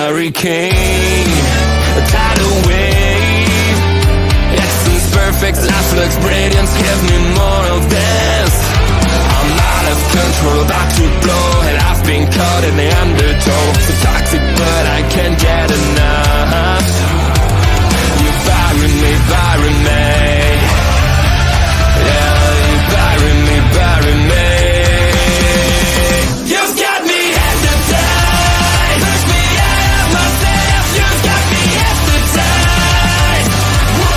hurricane, a tidal wave. Essence perfect, life looks brilliant. Give me more of this. I'm out of control, about to blow, and I've been caught in the undertow. So toxic, but I can't get enough. You're burying me, burying me. Yeah, you're burying me, burying me. You've got me hypnotized. Push me out of myself. You've got me hypnotized. Whoa.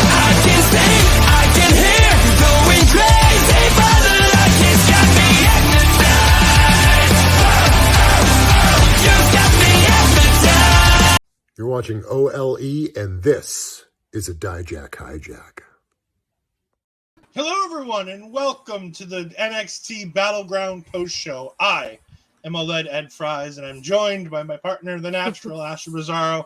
I can see, I can hear, going crazy for the light. It's got me hypnotized. You've got me hypnotized. You're watching OLE, and this is a Dijack Hijack. Hello, everyone, and welcome to the NXT Battleground post show. I am Oled Ed Fries, and I'm joined by my partner, the natural astridpizarro.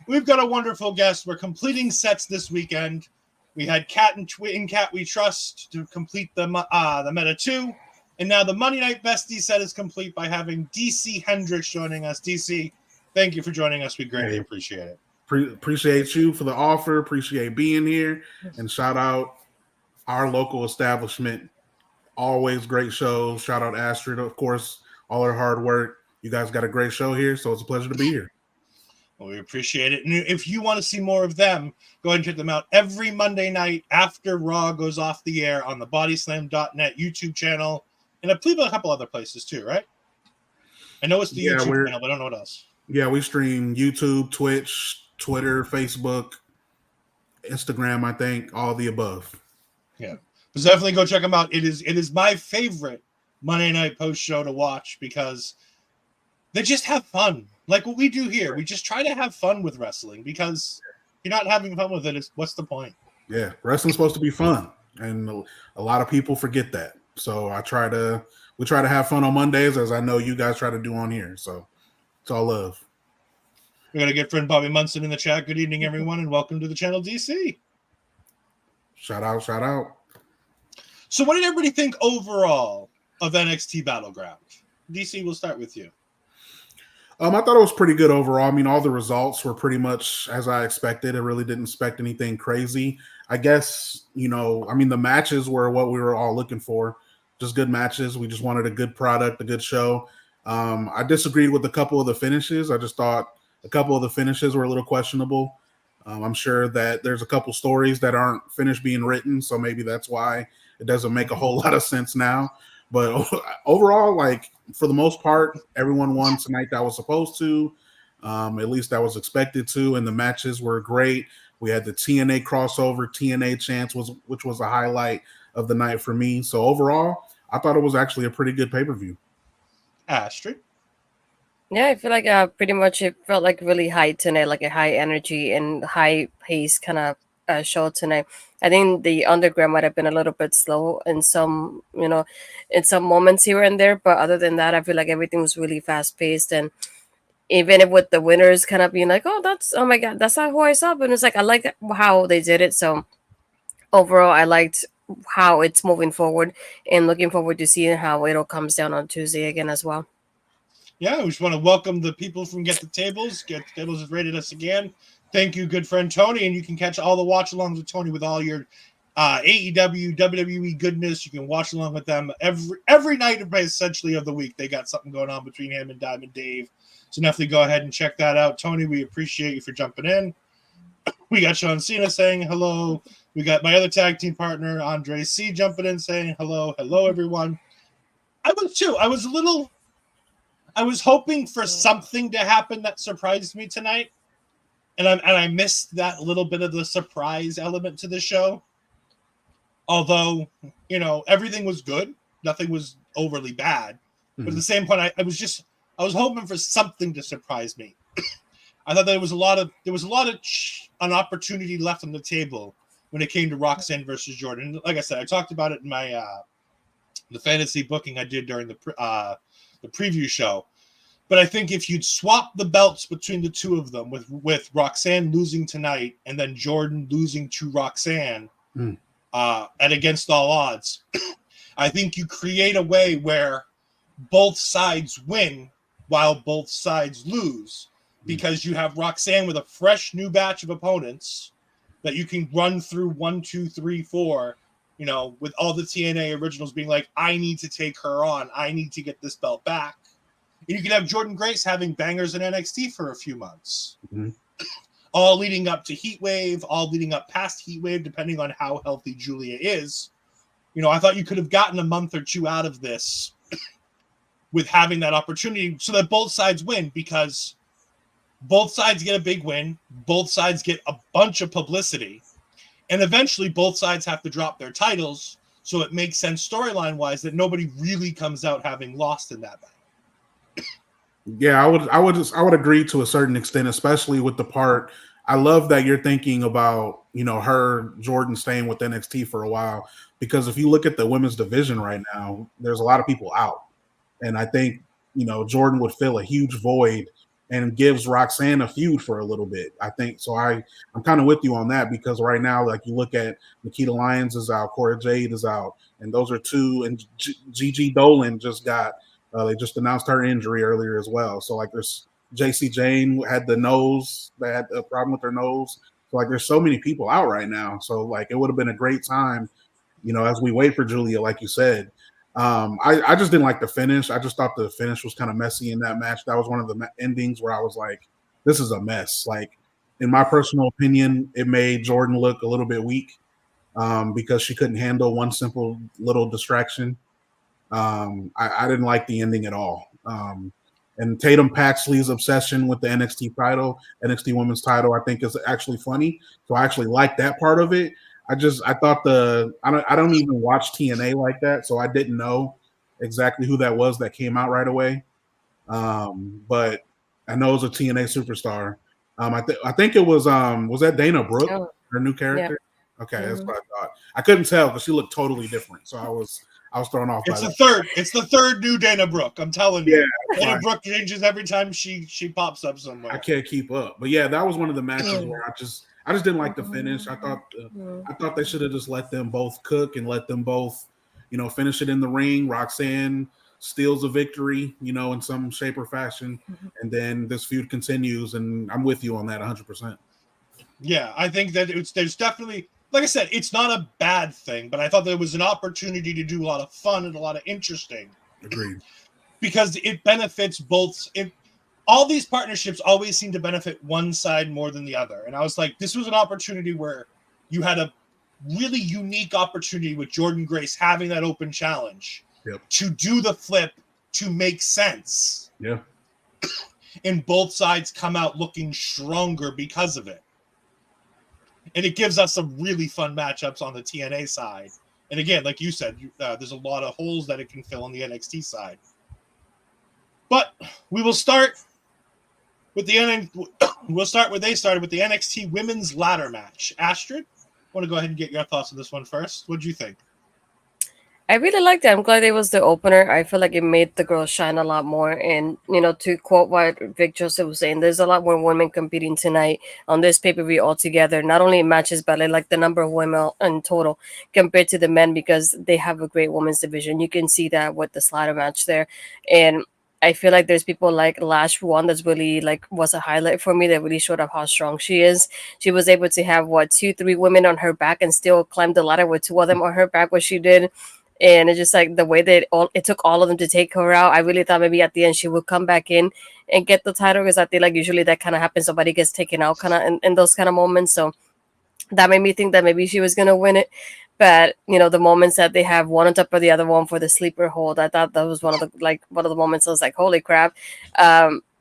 We've got a wonderful guest. We're completing sets this weekend. We had Cat and Cat We Trust to complete the Meta 2, and now the Monday Night Bestie set is complete by having DC Hendricks joining us. DC, thank you for joining us. We greatly appreciate it. Appreciate you for the offer. Appreciate being here, and shout out our local establishment. Always great shows. Shout out Astrid, of course, all her hard work. You guys got a great show here, so it's a pleasure to be here. Well, we appreciate it. And if you want to see more of them, go ahead and check them out every Monday night after Raw goes off the air on the bodyslam.net YouTube channel, and I believe a couple other places too, right? I know it's the YouTube channel, but I don't know what else. Yeah, we stream YouTube, Twitch, Twitter, Facebook, Instagram, I think, all the above. Yeah, but definitely go check them out. It is my favorite Monday night post show to watch because they just have fun. Like what we do here, we just try to have fun with wrestling because if you're not having fun with it, what's the point? Yeah, wrestling's supposed to be fun, and a lot of people forget that. So we try to have fun on Mondays, as I know you guys try to do on here. So it's all love. We got a good friend Bobby Munson in the chat. Good evening, everyone, and welcome to the channel, DC. Shout out. So what did everybody think overall of NXT Battleground? DC, we'll start with you. I thought it was pretty good overall. I mean, all the results were pretty much as I expected. I really didn't expect anything crazy. I guess, the matches were what we were all looking for. Just good matches. We just wanted a good product, a good show. I disagreed with a couple of the finishes. I just thought a couple of the finishes were a little questionable. I'm sure that there's a couple stories that aren't finished being written, so maybe that's why it doesn't make a whole lot of sense now. But overall, for the most part, everyone won tonight that was supposed to, at least that was expected to, and the matches were great. We had the TNA crossover, TNA chance, which was a highlight of the night for me. So overall, I thought it was actually a pretty good pay-per-view. Astrid? Yeah, I feel like pretty much it felt like really high tonight, like a high energy and high pace kind of show tonight. I think the underground might have been a little bit slow in some moments here and there, but other than that, I feel like everything was really fast paced. And even with the winners kind of being like, oh my God, that's not who I saw. But it's like, I like how they did it. So overall, I liked how it's moving forward and looking forward to seeing how it all comes down on Tuesday again as well. Yeah, we just want to welcome the people from Get the Tables. Get the Tables has rated us again. Thank you, good friend Tony. And you can catch all the watch-alongs with Tony with all your AEW, WWE goodness. You can watch along with them every night, essentially, of the week. They got something going on between him and Diamond Dave. So definitely go ahead and check that out. Tony, we appreciate you for jumping in. We got John Cena saying hello. We got my other tag team partner, Andre C., jumping in saying hello. Hello, everyone. I was too. I was hoping for something to happen that surprised me tonight, and I missed that little bit of the surprise element to the show. Although, everything was good, nothing was overly bad. But at the same point, I was hoping for something to surprise me. I thought there was a lot of an opportunity left on the table when it came to Roxanne versus Jordynne. Like I said, I talked about it in my the fantasy booking I did during the preview show. But I think if you'd swap the belts between the two of them, with Roxanne losing tonight and then Jordynne losing to Roxanne at Against All Odds, I think you create a way where both sides win while both sides lose, because you have Roxanne with a fresh new batch of opponents that you can run through 1, 2, 3, 4, you know, with all the TNA originals being like, I need to take her on. I need to get this belt back. And you can have Jordynne Grace having bangers in NXT for a few months. Mm-hmm. All leading up to Heatwave, all leading up past Heatwave, depending on how healthy Julia is. You know, I thought you could have gotten a month or two out of this with having that opportunity so that both sides win, because both sides get a big win, both sides get a bunch of publicity, and eventually both sides have to drop their titles, so it makes sense storyline-wise that nobody really comes out having lost in that battle. Yeah, I would agree to a certain extent, especially with the part. I love that you're thinking about, you know, her, Jordynne, staying with NXT for a while, because if you look at the women's division right now, there's a lot of people out. And I think, you know, Jordynne would fill a huge void and gives Roxanne a feud for a little bit. I think so. I'm kind of with you on that, because right now, like, you look at Nikita Lyons is out, Cora Jade is out, and those are two. And Gigi Dolan just got. They just announced her injury earlier as well. So, like, there's JC Jane had the nose, they had a problem with her nose. So, like, there's so many people out right now. So, like, it would have been a great time, you know, as we wait for Julia, like you said. I just didn't like the finish. I just thought the finish was kind of messy in that match. That was one of the endings where I was like, this is a mess. Like, in my personal opinion, it made Jordynne look a little bit weak because she couldn't handle one simple little distraction. I didn't like the ending at all. And Tatum Paxley's obsession with the NXT title, NXT Women's title, I think is actually funny. So I actually like that part of it. I thought I don't even watch TNA like that, so I didn't know exactly who that was that came out right away. But I know it was a TNA superstar. I think it was that Dana Brooke, her new character? Yeah. Okay, that's what I thought. I couldn't tell because she looked totally different. So I was thrown off. It's the third new Dana Brooke. I'm telling you. Yeah, Dana Brooke changes every time she pops up somewhere. I can't keep up. But yeah, that was one of the matches where I just didn't like the finish. I thought they should have just let them both cook and let them both, you know, finish it in the ring. Roxanne steals a victory, you know, in some shape or fashion, and then this feud continues. And I'm with you on that 100%. Yeah, I think that there's definitely, like I said, it's not a bad thing, but I thought there was an opportunity to do a lot of fun and a lot of interesting. Agreed. Because it benefits both. All these partnerships always seem to benefit one side more than the other. And I was like, this was an opportunity where you had a really unique opportunity with Jordynne Grace having that open challenge to do the flip to make sense. Yeah. And both sides come out looking stronger because of it. And it gives us some really fun matchups on the TNA side. And again, like you said, there's a lot of holes that it can fill on the NXT side. But we will start with we'll start where they started with the NXT Women's Ladder match. Astrid, I want to go ahead and get your thoughts on this one first. What do you think? I really liked it. I'm glad it was the opener. I feel like it made the girls shine a lot more. And, you know, to quote what Vic Joseph was saying, there's a lot more women competing tonight on this pay-per-view altogether. Not only in matches, but I like the number of women in total compared to the men, because they have a great women's division. You can see that with the ladder match there. And I feel like there's people like Lash, one that's really was a highlight for me, that really showed up how strong she is. She was able to have 2-3 women on her back and still climb the ladder with 2 of them on her back, what she did. And it's just like the way that it took all of them to take her out. I really thought maybe at the end she would come back in and get the title, because I feel like usually that kind of happens. Somebody gets taken out kind of in those kind of moments. So that made me think that maybe she was going to win it. But, you know, the moments that they have one on top of the other one for the sleeper hold, I thought that was one of the moments I was like, holy crap.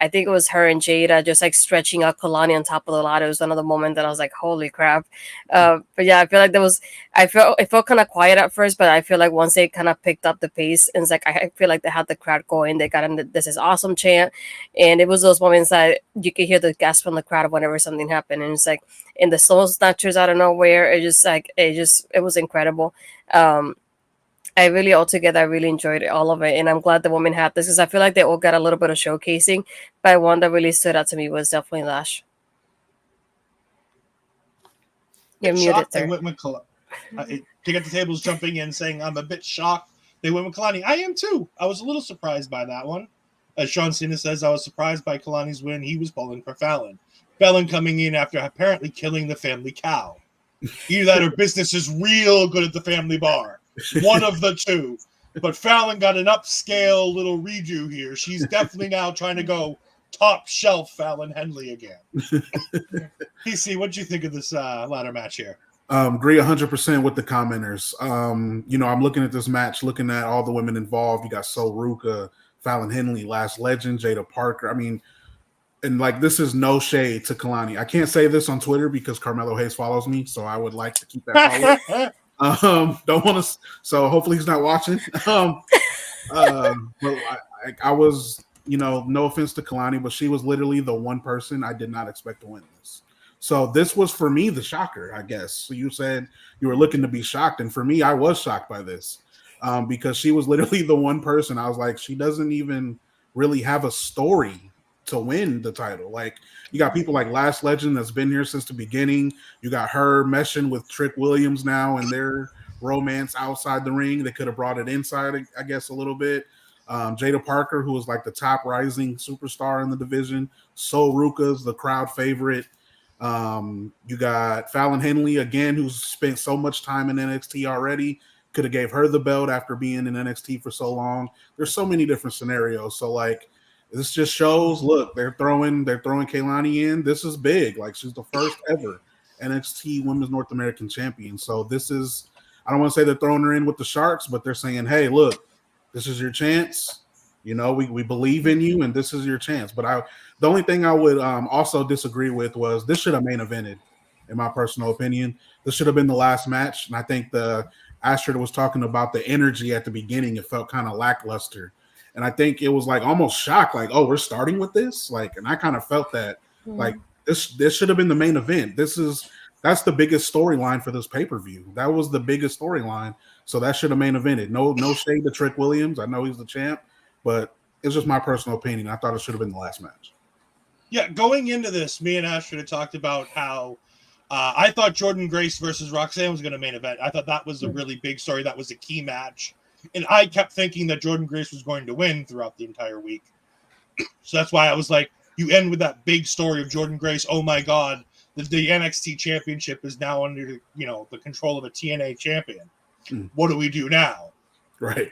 I think it was her and Jaida just stretching out Kelani on top of the ladder. It was another moment that I was like, holy crap. But yeah, I feel like it felt kind of quiet at first, but I feel like once they kind of picked up the pace, and it's like, I feel like they had the crowd going. They got in this is awesome chant. And it was those moments that you could hear the gasp from the crowd whenever something happened. And it's like in the soul snatchers out of nowhere, it was incredible. I really enjoyed all of it, and I'm glad the women had this, because I feel like they all got a little bit of showcasing, but one that really stood out to me was definitely Lash. You're muted, sir. To get the tables jumping in saying I'm a bit shocked they went with Kelani. I am too. I was a little surprised by that one. As Sean Cena says, I was surprised by Kelani's win. He was pulling for Fallon. Fallon coming in after apparently killing the family cow. Either that or business is real good at the family bar. One of the two. But Fallon got an upscale little redo here. She's definitely now trying to go top shelf Fallon Henley again. PC, what do you think of this ladder match here? Agree 100% with the commenters. I'm looking at this match, looking at all the women involved. You got Ruca, Fallon Henley, Lash Legend, Jaida Parker. I mean, and like, this is no shade to Kelani. I can't say this on Twitter because Carmelo Hayes follows me, so I would like to keep that follow. Don't want to. So hopefully he's not watching. But I was, no offense to Kelani, but she was literally the one person I did not expect to win this. So this was for me the shocker, I guess. So you said you were looking to be shocked, and for me, I was shocked by this because she was literally the one person. I was like, she doesn't even really have a story to win the title. Like, you got people like Lash Legend that's been here since the beginning. You got her meshing with Trick Williams now and their romance outside the ring. They could have brought it inside, I guess, a little bit. Jaida Parker, who was like the top rising superstar in the division. Ruca's the crowd favorite. You got Fallon Henley again, who's spent so much time in NXT already. Could have gave her the belt after being in NXT for so long. There's so many different scenarios. So like, this just shows, look, they're throwing Kelani in. This is big. Like, she's the first ever NXT Women's North American Champion. So this is, I don't want to say they're throwing her in with the Sharks, but they're saying, hey, look, this is your chance. We believe in you, and this is your chance. But the only thing I would also disagree with was this should have main evented, in my personal opinion. This should have been the last match. And I think Astrid was talking about the energy at the beginning. It felt kind of lackluster. And I think it was like almost shocked, like, oh, we're starting with this? Like, and I kind of felt that, like, this should have been the main event. That's the biggest storyline for this pay-per-view. That was the biggest storyline. So that should have main evented. No shade to Trick Williams. I know he's the champ, but it's just my personal opinion. I thought it should have been the last match. Yeah, going into this, me and Astrid had talked about how I thought Jordynne Grace versus Roxanne was going to main event. I thought that was a really big story. That was a key match. And I kept thinking that Jordynne Grace was going to win throughout the entire week. So that's why I was like, you end with that big story of Jordynne Grace. Oh my God, the NXT championship is now under the control of a TNA champion. What do we do now? Right.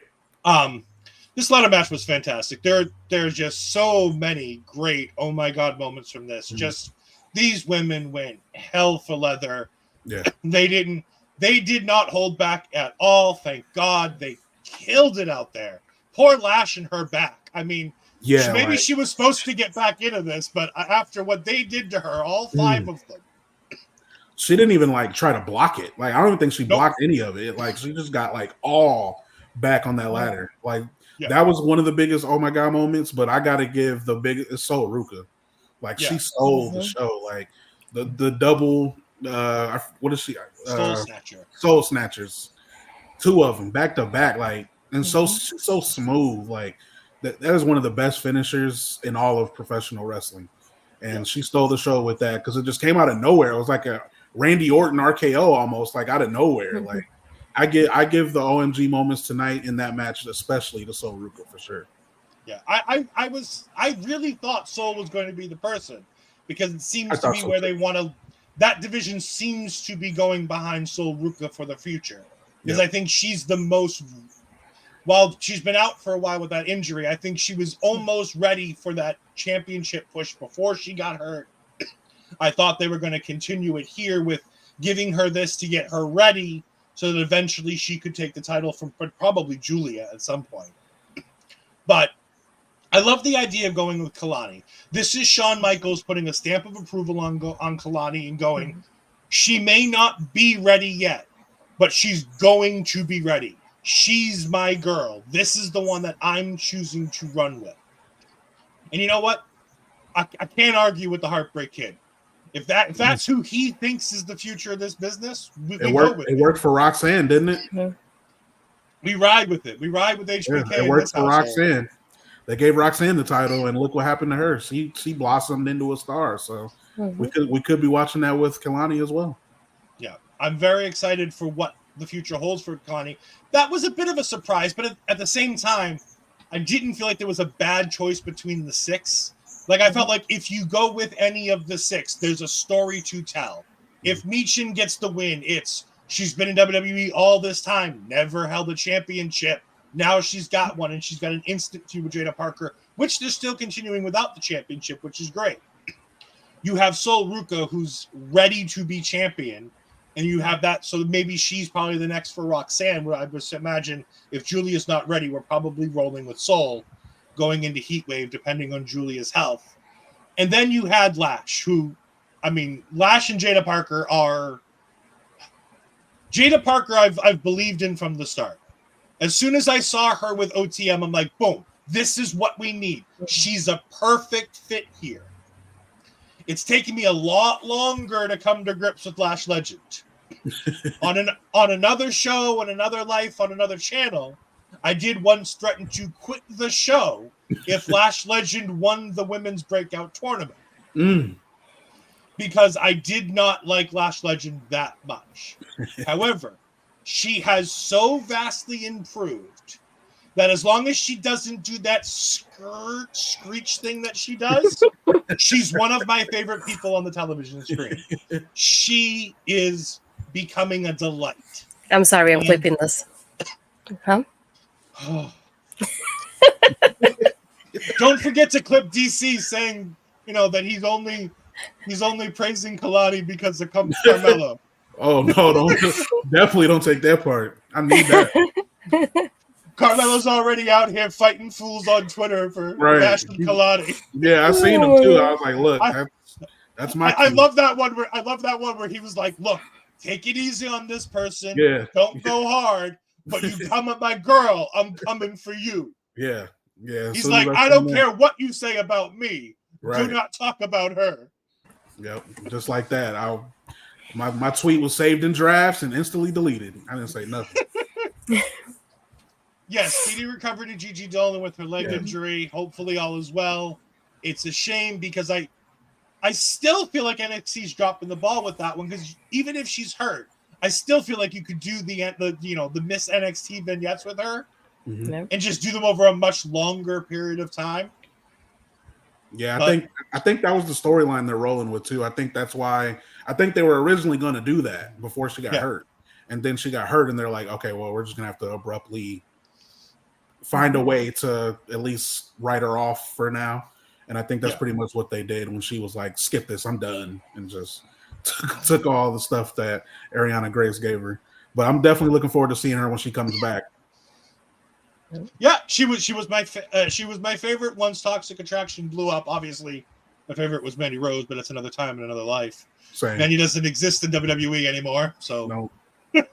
This ladder match was fantastic. There's just so many great oh my God moments from this. Just these women went hell for leather. Yeah. They did not hold back at all. Thank God. They killed it out there. Poor Lash and her back. I mean, maybe she was supposed to get back into this, but after what they did to her, all five of them. She didn't even like try to block it. Like, I don't even think she blocked any of it. Like, she just got like all back on that ladder. Like, that was one of the biggest oh my God moments, but I got to give the biggest, it's Ruca. Like, she sold the show. Like, the double, what is she? Soul Snatchers. Two of them back to back, like, and so smooth. Like, that is one of the best finishers in all of professional wrestling. And she stole the show with that because it just came out of nowhere. It was like a Randy Orton RKO almost, like out of nowhere. Like, I give the OMG moments tonight in that match, especially to Ruca for sure. Yeah, I really thought Soul was going to be the person because it seems to be where they want to. That division seems to be going behind Ruca for the future because I think she's the most. While she's been out for a while with that injury, I think she was almost ready for that championship push before she got hurt. I thought they were going to continue it here with giving her this to get her ready so that eventually she could take the title from probably Julia at some point. But I love the idea of going with Kelani. This is Shawn Michaels putting a stamp of approval on Kelani and going, she may not be ready yet, but she's going to be ready. She's my girl. This is the one that I'm choosing to run with. And you know what? I can't argue with the Heartbreak Kid. If that's who he thinks is the future of this business, it worked for Roxanne, didn't it? We ride with it. We ride with HBK. It worked for Roxanne. They gave Roxanne the title, and look what happened to her. She blossomed into a star. So we could be watching that with Kelani as well. Yeah, I'm very excited for what the future holds for Kelani. That was a bit of a surprise, but at the same time, I didn't feel like there was a bad choice between the 6. Like, I felt like if you go with any of the 6, there's a story to tell. If Michin gets the win, it's she's been in WWE all this time, never held a championship. Now she's got one, and she's got an instant feud with Jaida Parker, which they're still continuing without the championship, which is great. You have Sol Ruca, who's ready to be champion, and you have that, so maybe she's probably the next for Roxanne, where I just imagine if Julia's not ready, we're probably rolling with Sol going into Heatwave, depending on Julia's health. And then you had Lash, who, I mean, Lash and Jaida Parker are... Jaida Parker I've believed in from the start. As soon as I saw her with OTM, I'm like, boom, this is what we need. She's a perfect fit here. It's taken me a lot longer to come to grips with Lash Legend. on another show, on another life, on another channel, I did once threaten to quit the show if Lash Legend won the women's breakout tournament. Because I did not like Lash Legend that much. However, she has so vastly improved that as long as she doesn't do that screech thing that she does, she's one of my favorite people on the television screen. She is becoming a delight. I'm sorry, I'm clipping this. Huh? Don't forget to clip DC saying, that he's only praising Kelani because of Carmelo. Oh no! Definitely don't take that part. I need that. Carmelo's already out here fighting fools on Twitter for bashing Kelani. Yeah, I seen him too. I was like, look, that's my. I love that one where he was like, look, take it easy on this person. Yeah. Don't go hard. But you come at my girl, I'm coming for you. Yeah. He's like, I don't care what you say about me. Right. Do not talk about her. Yep, just like that. My tweet was saved in drafts and instantly deleted. I didn't say nothing. Yes, speedy recovery to Gigi Dolan with her leg injury. Hopefully all is well. It's a shame because I still feel like NXT's dropping the ball with that one, because even if she's hurt, I still feel like you could do the Miss NXT vignettes with her and just do them over a much longer period of time. Yeah, I think that was the storyline they're rolling with too. I think that's why they were originally going to do that before she got hurt, and then she got hurt, and they're like, okay, well, we're just gonna have to abruptly find a way to at least write her off for now. And I think that's pretty much what they did when she was like, skip this, I'm done, and just took all the stuff that Ariana Grace gave her. But I'm definitely looking forward to seeing her when she comes back. Yeah, she was my favorite once Toxic Attraction blew up. Obviously, my favorite was Mandy Rose, but it's another time and another life. Same. Mandy doesn't exist in WWE anymore, so no.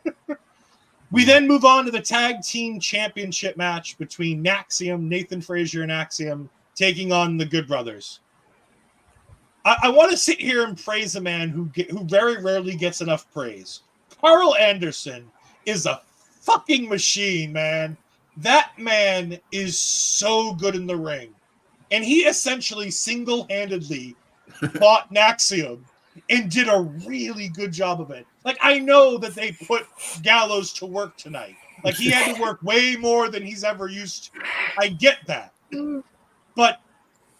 We then move on to the tag team championship match between Axiom, Nathan Frazer, and Axiom taking on the Good Brothers. I want to sit here and praise a man who very rarely gets enough praise. Karl Anderson is a fucking machine, man. That man is so good in the ring. And he essentially single-handedly fought Axiom and did a really good job of it. Like, I know that they put Gallows to work tonight. Like, he had to work way more than he's ever used to. I get that. But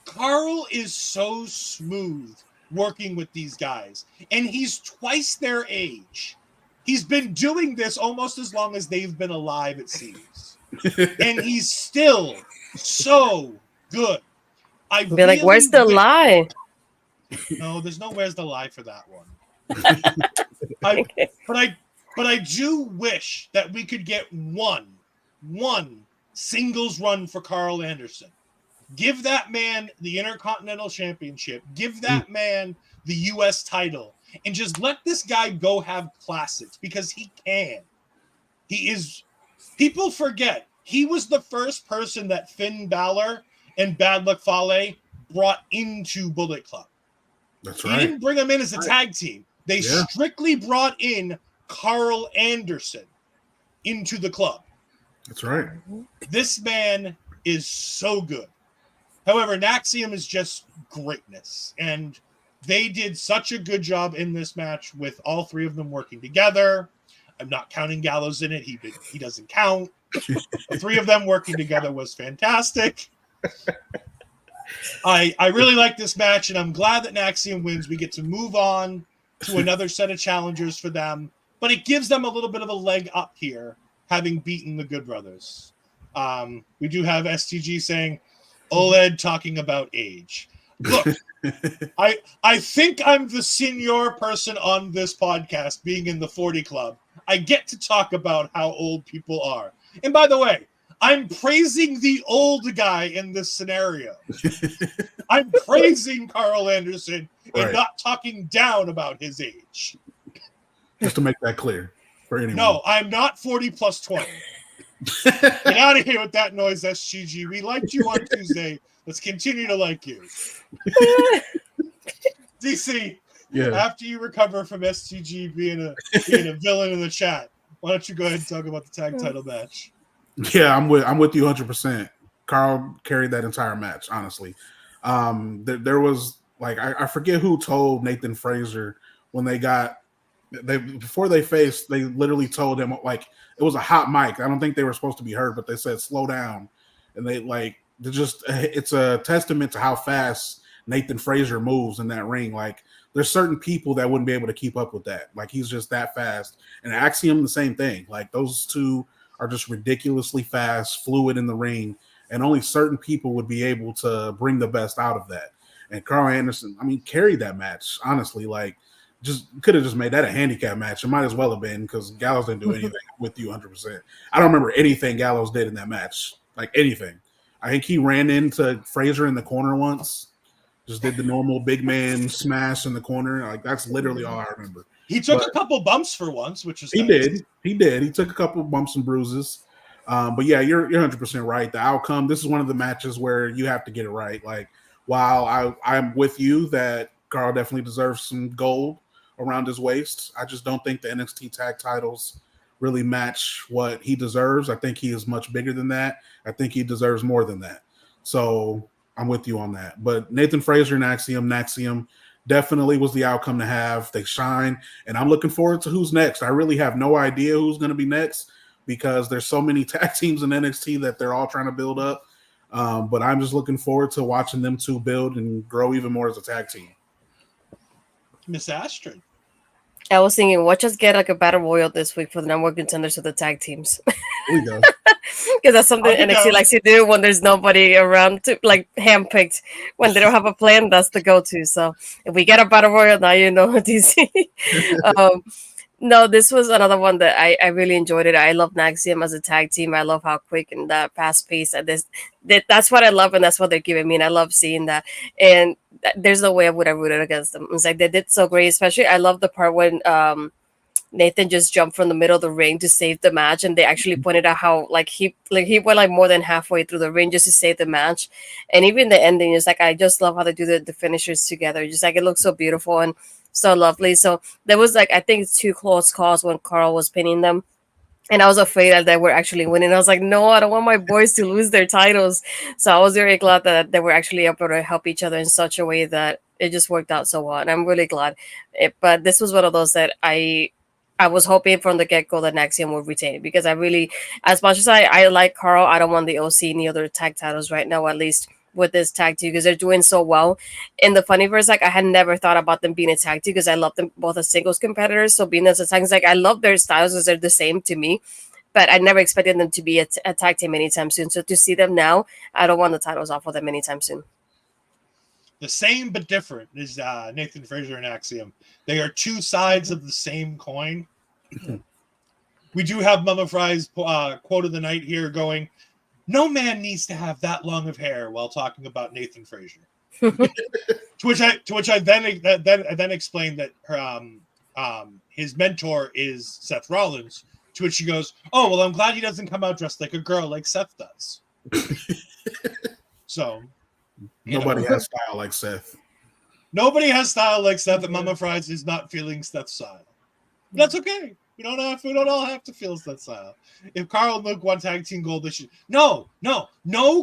Karl is so smooth working with these guys. And he's twice their age. He's been doing this almost as long as they've been alive, it seems. And he's still so good. Be like, where's the lie? No, there's no where's the lie for that one. But I do wish that we could get one singles run for Karl Anderson. Give that man the Intercontinental Championship. Give that man the U.S. title. And just let this guy go have classics, because he can. He is... People forget, he was the first person that Finn Balor and Bad Luck Fale brought into Bullet Club. That's He right. didn't bring them in as a tag team. They strictly brought in Karl Anderson into the club. That's right. This man is so good. However, Axiom is just greatness. And they did such a good job in this match with all three of them working together. I'm not counting Gallows in it. He doesn't count. The three of them working together was fantastic. I really like this match, and I'm glad that Axiom wins. We get to move on to another set of challengers for them, but it gives them a little bit of a leg up here, having beaten the Good Brothers. We do have STG saying, OLED talking about age. Look, I think I'm the senior person on this podcast, being in the 40 club. I get to talk about how old people are. And by the way, I'm praising the old guy in this scenario. I'm praising Karl Anderson and not talking down about his age. Just to make that clear for anyone. No, I'm not 40 plus 20. Get out of here with that noise, SGG. We liked you on Tuesday. Let's continue to like you. DC, after you recover from SGG being a villain in the chat, why don't you go ahead and talk about the tag title match? Yeah, I'm with you 100%. Karl carried that entire match, honestly. There was like I forget who told Nathan Frazer when before they faced, they literally told him like it was a hot mic. I don't think they were supposed to be heard, but they said slow down, and it's a testament to how fast Nathan Frazer moves in that ring. Like there's certain people that wouldn't be able to keep up with that. Like he's just that fast. And Axiom, the same thing. Like those two are just ridiculously fast, fluid in the ring, and only certain people would be able to bring the best out of that. And Karl Anderson, carried that match, honestly. Like, just could have just made that a handicap match. It might as well have been, because Gallows didn't do anything. With you 100%. I don't remember anything Gallows did in that match, like anything. I think he ran into Frazer in the corner once, just did the normal big man smash in the corner. Like that's literally all I remember. He took a couple bumps for once, which is nice. He did. He took a couple bumps and bruises. But yeah, you're 100% right. The outcome. This is one of the matches where you have to get it right. Like while I'm with you that Karl definitely deserves some gold around his waist, I just don't think the NXT tag titles really match what he deserves. I think he is much bigger than that. I think he deserves more than that. So I'm with you on that. But Nathan Frazer and Axiom definitely was the outcome to have. They shine, and I'm looking forward to who's next. I really have no idea who's going to be next because there's so many tag teams in NXT that they're all trying to build up. But I'm just looking forward to watching them two build and grow even more as a tag team. Miss Astrid. I was thinking, watch us get like a battle royal this week for the number one contenders of the tag teams. There we go. Because that's something NXT likes to do when there's nobody around to like handpicked. When they don't have a plan, that's the go-to. So if we get a battle royal, now you know DC. No, this was another one that I really enjoyed it. I love Axiom as a tag team. I love how quick and fast paced that's what I love, and that's what they're giving me. And I love seeing that. And there's no way I would have rooted against them. It's like they did so great. Especially, I love the part when Nathan just jumped from the middle of the ring to save the match, and they actually pointed out how he went like more than halfway through the ring just to save the match. And even the ending is like I just love how they do the finishers together. Just like it looks so beautiful and so lovely. So there was like I think 2 close calls when Karl was pinning them. And I was afraid that they were actually winning. I was like, no, I don't want my boys to lose their titles. So I was very glad that they were actually able to help each other in such a way that it just worked out so well. And I'm really glad. But this was one of those that I was hoping from the get-go that Axiom would retain, because I really, as much as I like Karl, I don't want the OC any other tag titles right now, at least with this tag team, because they're doing so well. And the funny part is, like, I had never thought about them being a tag team because I love them both as singles competitors. So being as a tag, like, I love their styles because they're the same to me, but I never expected them to be a tag team anytime soon. So to see them now, I don't want the titles off of them anytime soon. The same but different is Nathan Frazer and Axiom. They are 2 sides of the same coin. We do have Mama Fry's quote of the night here going, "No man needs to have that long of hair," while talking about Nathan Frazer. to which I then explained that her, his mentor is Seth Rollins. To which she goes, "Oh, well, I'm glad he doesn't come out dressed like a girl like Seth does." So nobody has style like Seth. Nobody has style like Seth, and Mama Fries is not feeling Seth's style. That's okay. We don't all have to feel Seth's style. If Karl and Luke won tag team gold, they should no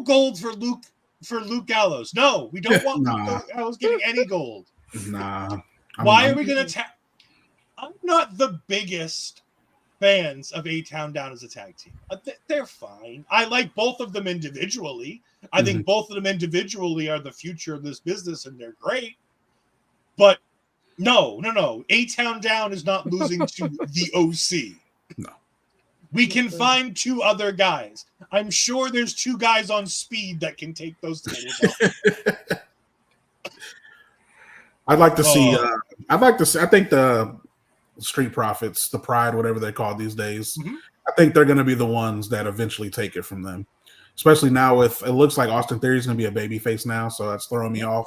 gold for Luke Gallows. No, we don't want Luke Gallows getting any gold. Nah. Why are we gonna I'm not the biggest fans of A-Town Down as a tag team. They're fine. I like both of them individually. I think both of them individually are the future of this business, and they're great. But no. A-Town Down is not losing to the OC. No. We can find 2 other guys. I'm sure there's 2 guys on speed that can take those titles off. I'd like to see. I think the Street Profits, the Pride, whatever they call it these days, I think they're going to be the ones that eventually take it from them. Especially now with it looks like Austin Theory is going to be a babyface now, so that's throwing me off.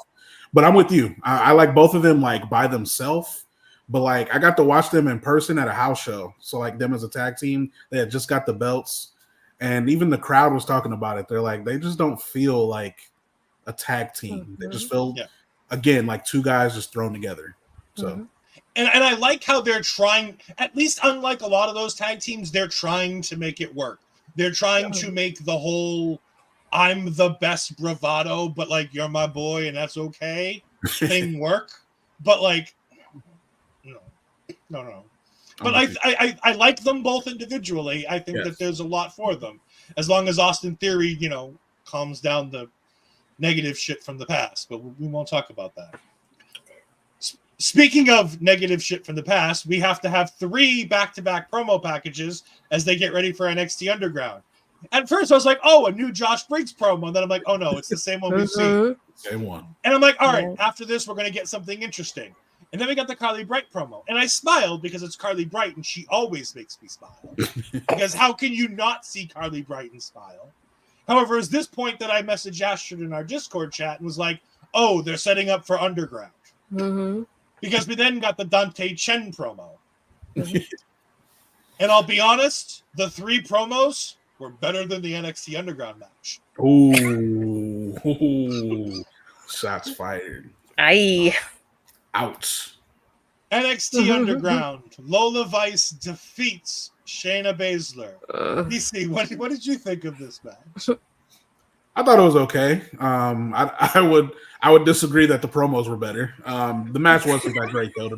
But I'm with you. I like both of them like by themselves. But like I got to watch them in person at a house show. So like them as a tag team, they had just got the belts. And even the crowd was talking about it. They're like, they just don't feel like a tag team. They just feel again like 2 guys just thrown together. So and I like how they're trying, at least unlike a lot of those tag teams, they're trying to make it work. They're trying to make the whole I'm the best bravado, but like you're my boy and that's okay thing work. But like no. But I like them both individually. I think that there's a lot for them. As long as Austin Theory, calms down the negative shit from the past. But we won't talk about that. Speaking of negative shit from the past, we have to have 3 back-to-back promo packages as they get ready for NXT Underground. At first, I was like, oh, a new Josh Briggs promo. And then I'm like, oh, no, it's the same one we've seen. Same one. And I'm like, all right, after this, we're going to get something interesting. And then we got the Carly Bright promo. And I smiled because it's Carly Bright, and she always makes me smile. Because how can you not see Carly Bright and smile? However, it's this point that I messaged Astrid in our Discord chat and was like, oh, they're setting up for Underground. Because we then got the Dante Chen promo. And I'll be honest, the 3 promos were better than the NXT Underground match. Ooh. Shots fired. Aye. Ouch. NXT Underground. Lola Vice defeats Shayna Baszler. DC, what did you think of this match? I thought it was okay. I would disagree that the promos were better. The match wasn't that great though, to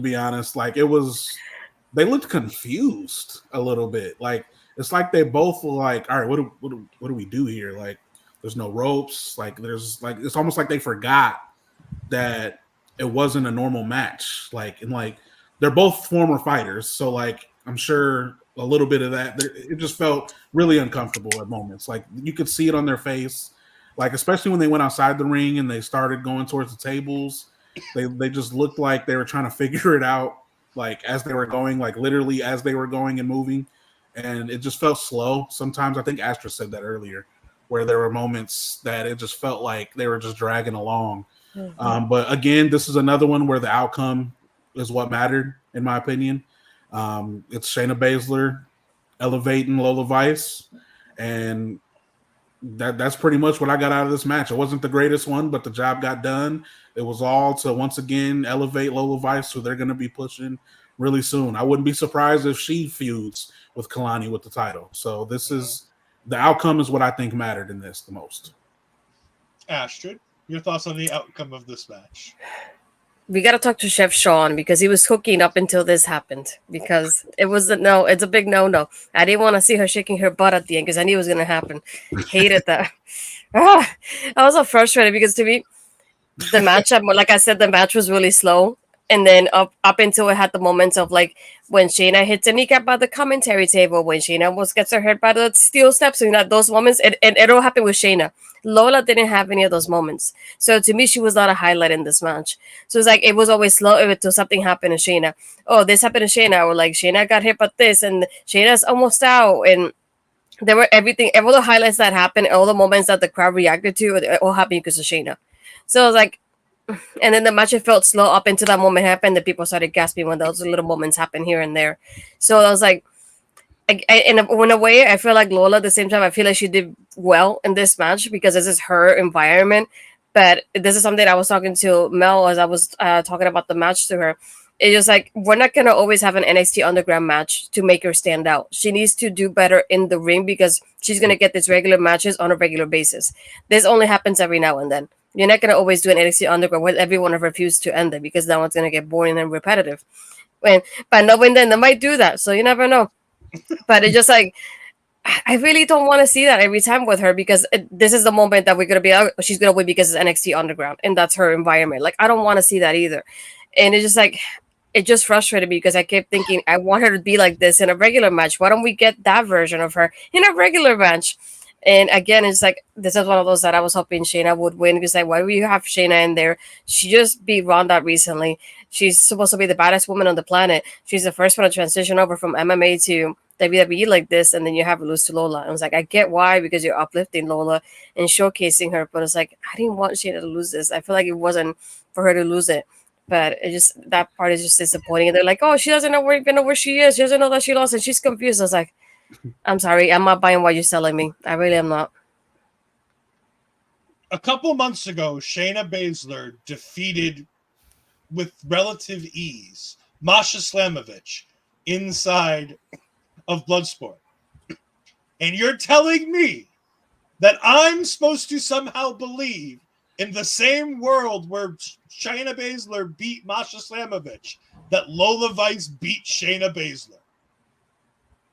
be honest. Like they looked confused a little bit. Like it's like they both were like, all right, what do we do here? Like there's no ropes. Like it's almost like they forgot that it wasn't a normal match. Like they're both former fighters, so like I'm sure a little bit of that. It just felt really uncomfortable at moments. Like you could see it on their face. Like especially when they went outside the ring and they started going towards the tables, they just looked like they were trying to figure it out. Like as they were going, like literally as they were going and moving, and it just felt slow. Sometimes I think Astra said that earlier, where there were moments that it just felt like they were just dragging along. But again, this is another one where the outcome is what mattered, in my opinion. It's Shayna Baszler elevating Lola Vice, and that's pretty much what I got out of this match. It wasn't the greatest one, but the job got done. It was all to once again elevate Lola Vice, who they're going to be pushing really soon. I wouldn't be surprised if she feuds with Kelani with the title. So this is the outcome is what I think mattered in this the most. Astrid, your thoughts on the outcome of this match? We got to talk to Chef Sean because he was cooking up until this happened, because it's a big no. I didn't want to see her shaking her butt at the end because I knew it was going to happen. Hated that. I was so frustrated because to me, the match, like I said, the match was really slow. And then up until it had the moments of like when Shayna hits a kneecap by the commentary table, when Shayna almost gets her head by the steel steps, and those moments, it all happened with Shayna. Lola didn't have any of those moments. So to me, she was not a highlight in this match. So it's like it was always slow until something happened to Shayna. Oh, this happened to Shayna, or like Shayna got hit by this, and Shayna's almost out. And there were all the highlights that happened, all the moments that the crowd reacted to, it all happened because of Shayna. So I was like, and then the match, it felt slow up until that moment happened. The people started gasping when those little moments happened here and there. So I was like, in a way, I feel like Lola at the same time, I feel like she did well in this match because this is her environment. But this is something I was talking to Mel as I was talking about the match to her. It's just like, we're not going to always have an NXT Underground match to make her stand out. She needs to do better in the ring because she's going to get these regular matches on a regular basis. This only happens every now and then. You're not going to always do an NXT Underground where everyone refused to end it because now it's going to get boring and repetitive. when by knowing then they might do that. So you never know. But it's just like I really don't want to see that every time with her because this is the moment that we're gonna be out. She's gonna win because it's NXT Underground and that's her environment. Like I don't want to see that either. And it's just like it just frustrated me because I kept thinking I want her to be like this in a regular match. Why don't we get that version of her in a regular match? And again, it's like this is one of those that I was hoping Shayna would win because like why do you have Shayna in there? She just beat Ronda recently. She's supposed to be the baddest woman on the planet. She's the first one to transition over from MMA to WWE like this, and then you have her lose to Lola. And I was like, I get why because you're uplifting Lola and showcasing her, but it's like I didn't want Shayna to lose this. I feel like it wasn't for her to lose it. But it just that part is just disappointing. And they're like, oh, she doesn't know where she is. She doesn't know that she lost, and she's confused. I was like, I'm sorry, I'm not buying what you're selling me. I really am not. A couple months ago, Shayna Baszler defeated with relative ease Masha Slamovich inside of Bloodsport. And you're telling me that I'm supposed to somehow believe in the same world where Shayna Baszler beat Masha Slamovich that Lola Vice beat Shayna Baszler?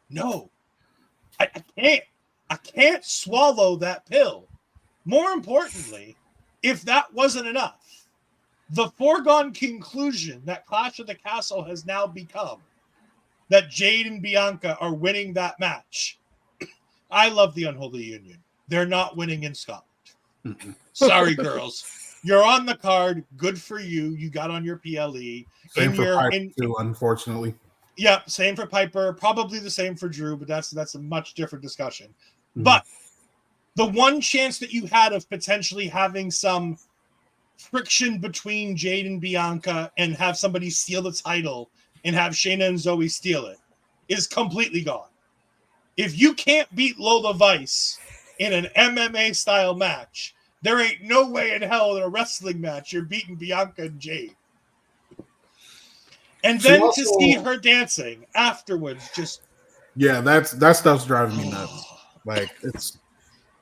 No. I can't. I can't swallow that pill. More importantly, if that wasn't enough, the foregone conclusion that Clash of the Castle has now become that Jade and Bianca are winning that match. I love the Unholy Union. They're not winning in Scotland. Sorry, girls. You're on the card. Good for you. You got on your PLE. Same for Piper too, unfortunately. Yeah, same for Piper. Probably the same for Drew, but that's a much different discussion. Mm-hmm. But the one chance that you had of potentially having some friction between Jade and Bianca and have somebody steal the title and have Shayna and Zoe steal it is completely gone. If you can't beat Lola Vice in an MMA style match, there ain't no way in hell in a wrestling match you're beating Bianca and Jade. And then to see her dancing afterwards, just that stuff's driving me nuts. Like it's,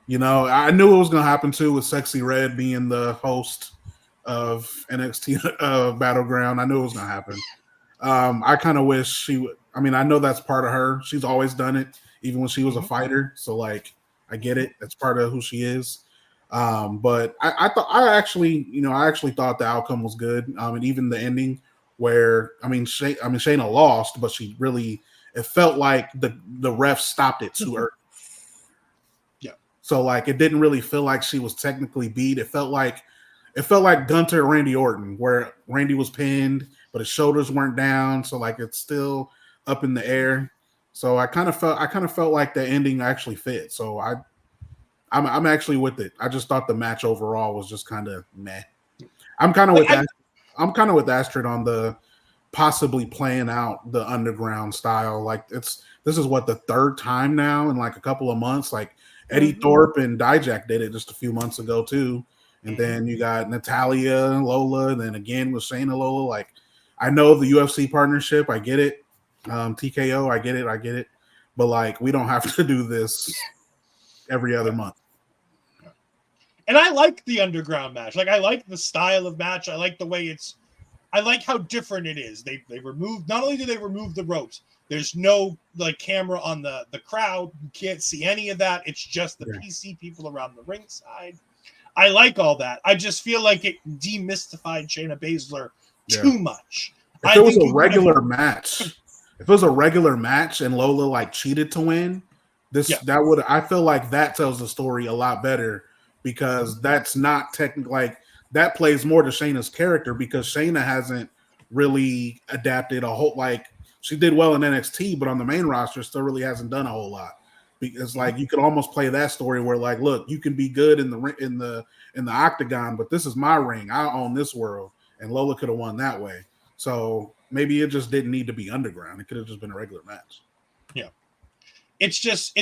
I knew it was gonna happen too with Sexy Red being the host of NXT Battleground. I knew it was gonna happen. I kind of wish she would. I mean, I know that's part of her. She's always done it, even when she was a fighter. So like, I get it. That's part of who she is. But I actually thought the outcome was good. And even the ending where Shayna lost, but she really, it felt like the ref stopped it too early. Yeah. So like, it didn't really feel like she was technically beat. It felt like Gunter and Randy Orton, where Randy was pinned, but his shoulders weren't down. So like, it's still up in the air. So I kind of felt like the ending actually fit. So I'm actually with it. I just thought the match overall was just kind of meh. I'm kind of with Astrid on the possibly playing out the underground style. Like this is what, the third time now in like a couple of months. Like Eddie Thorpe and Dijak did it just a few months ago too. And then you got Natalya and Lola, and then again with Shayna Lola. Like, I know the UFC partnership, I get it. TKO, I get it. But like, we don't have to do this every other month. And I like the underground match. Like, I like the style of match. I like the way I like how different it is. They removed, not only do they remove the ropes, there's no like camera on the crowd. You can't see any of that. It's just the PC people around the ringside. I like all that. I just feel like it demystified Shayna Baszler too much. If it was a regular match and Lola like cheated to win, I feel like that tells the story a lot better, because that's not technically, like, that plays more to Shayna's character, because Shayna hasn't really adapted a whole, like, she did well in NXT, but on the main roster still really hasn't done a whole lot. Because like, you could almost play that story where like, look, you can be good in the octagon, but this is my ring. I own this world, and Lola could have won that way. So maybe it just didn't need to be underground. It could have just been a regular match. Yeah, it's just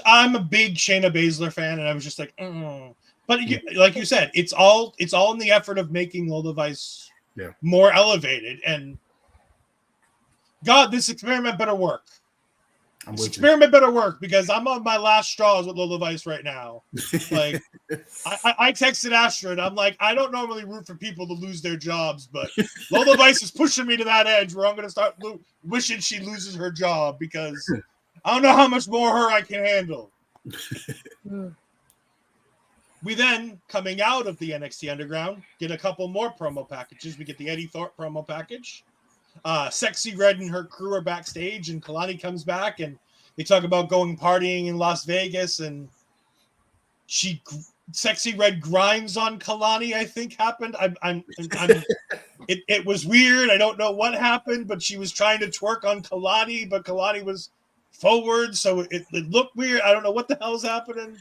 I'm a big Shayna Baszler fan, and I was just like, but like you said, it's all in the effort of making Lola Vice more elevated. And God, this experiment better work. This experiment better work because I'm on my last straws with Lola Vice right now. Like, I texted Astrid. I'm like, I don't normally root for people to lose their jobs, but Lola Vice is pushing me to that edge where I'm going to start wishing she loses her job because I don't know how much more her I can handle. We then, coming out of the NXT Underground, get a couple more promo packages. We get the Eddie Thorpe promo package. Sexy Red and her crew are backstage, and Kelani comes back, and they talk about going partying in Las Vegas, and Sexy Red grinds on Kelani, I think happened. It was weird. I don't know what happened, but she was trying to twerk on Kelani, but Kelani was forward, so it looked weird. I don't know what the hell's happening.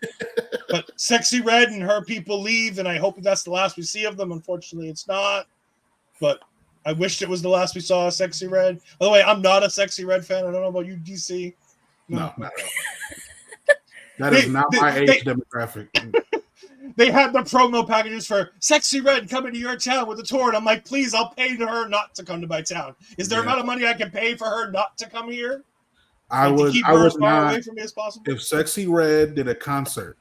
But Sexy Red and her people leave, and I hope that's the last we see of them. Unfortunately, it's not. But I wished it was the last we saw of Sexy Red. By the way, I'm not a Sexy Red fan. I don't know about you, DC. No. That is not my age demographic. They had the promo packages for Sexy Red coming to your town with a tour, and I'm like, please, I'll pay to her not to come to my town. Is there amount of money I can pay for her not to come here? I would as far not, away from me as possible. If Sexy Red did a concert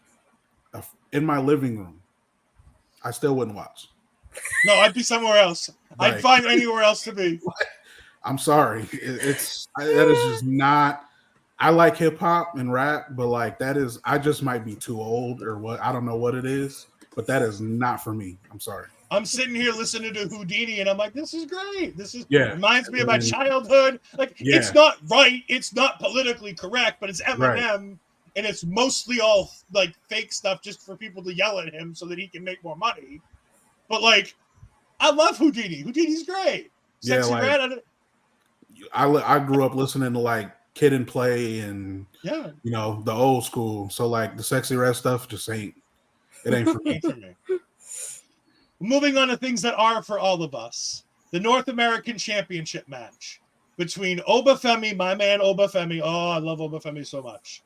in my living room, I still wouldn't watch. No, I'd be somewhere else. Right. I'd find anywhere else to be. I'm sorry. That is just not. I like hip hop and rap, but like I just might be too old or what. I don't know what it is, but that is not for me. I'm sorry. I'm sitting here listening to Houdini, and I'm like, this is great. Reminds me of my childhood. Like, it's not right. It's not politically correct, but it's Eminem, right. And it's mostly all like fake stuff just for people to yell at him so that he can make more money. But like, I love Houdini. Houdini's great. Sexy Red. I grew up listening to like Kid and Play and the old school. So like the Sexy Red stuff just ain't for me. Moving on to things that are for all of us. The North American Championship match between Femi, my man Femi. Oh, I love Femi so much.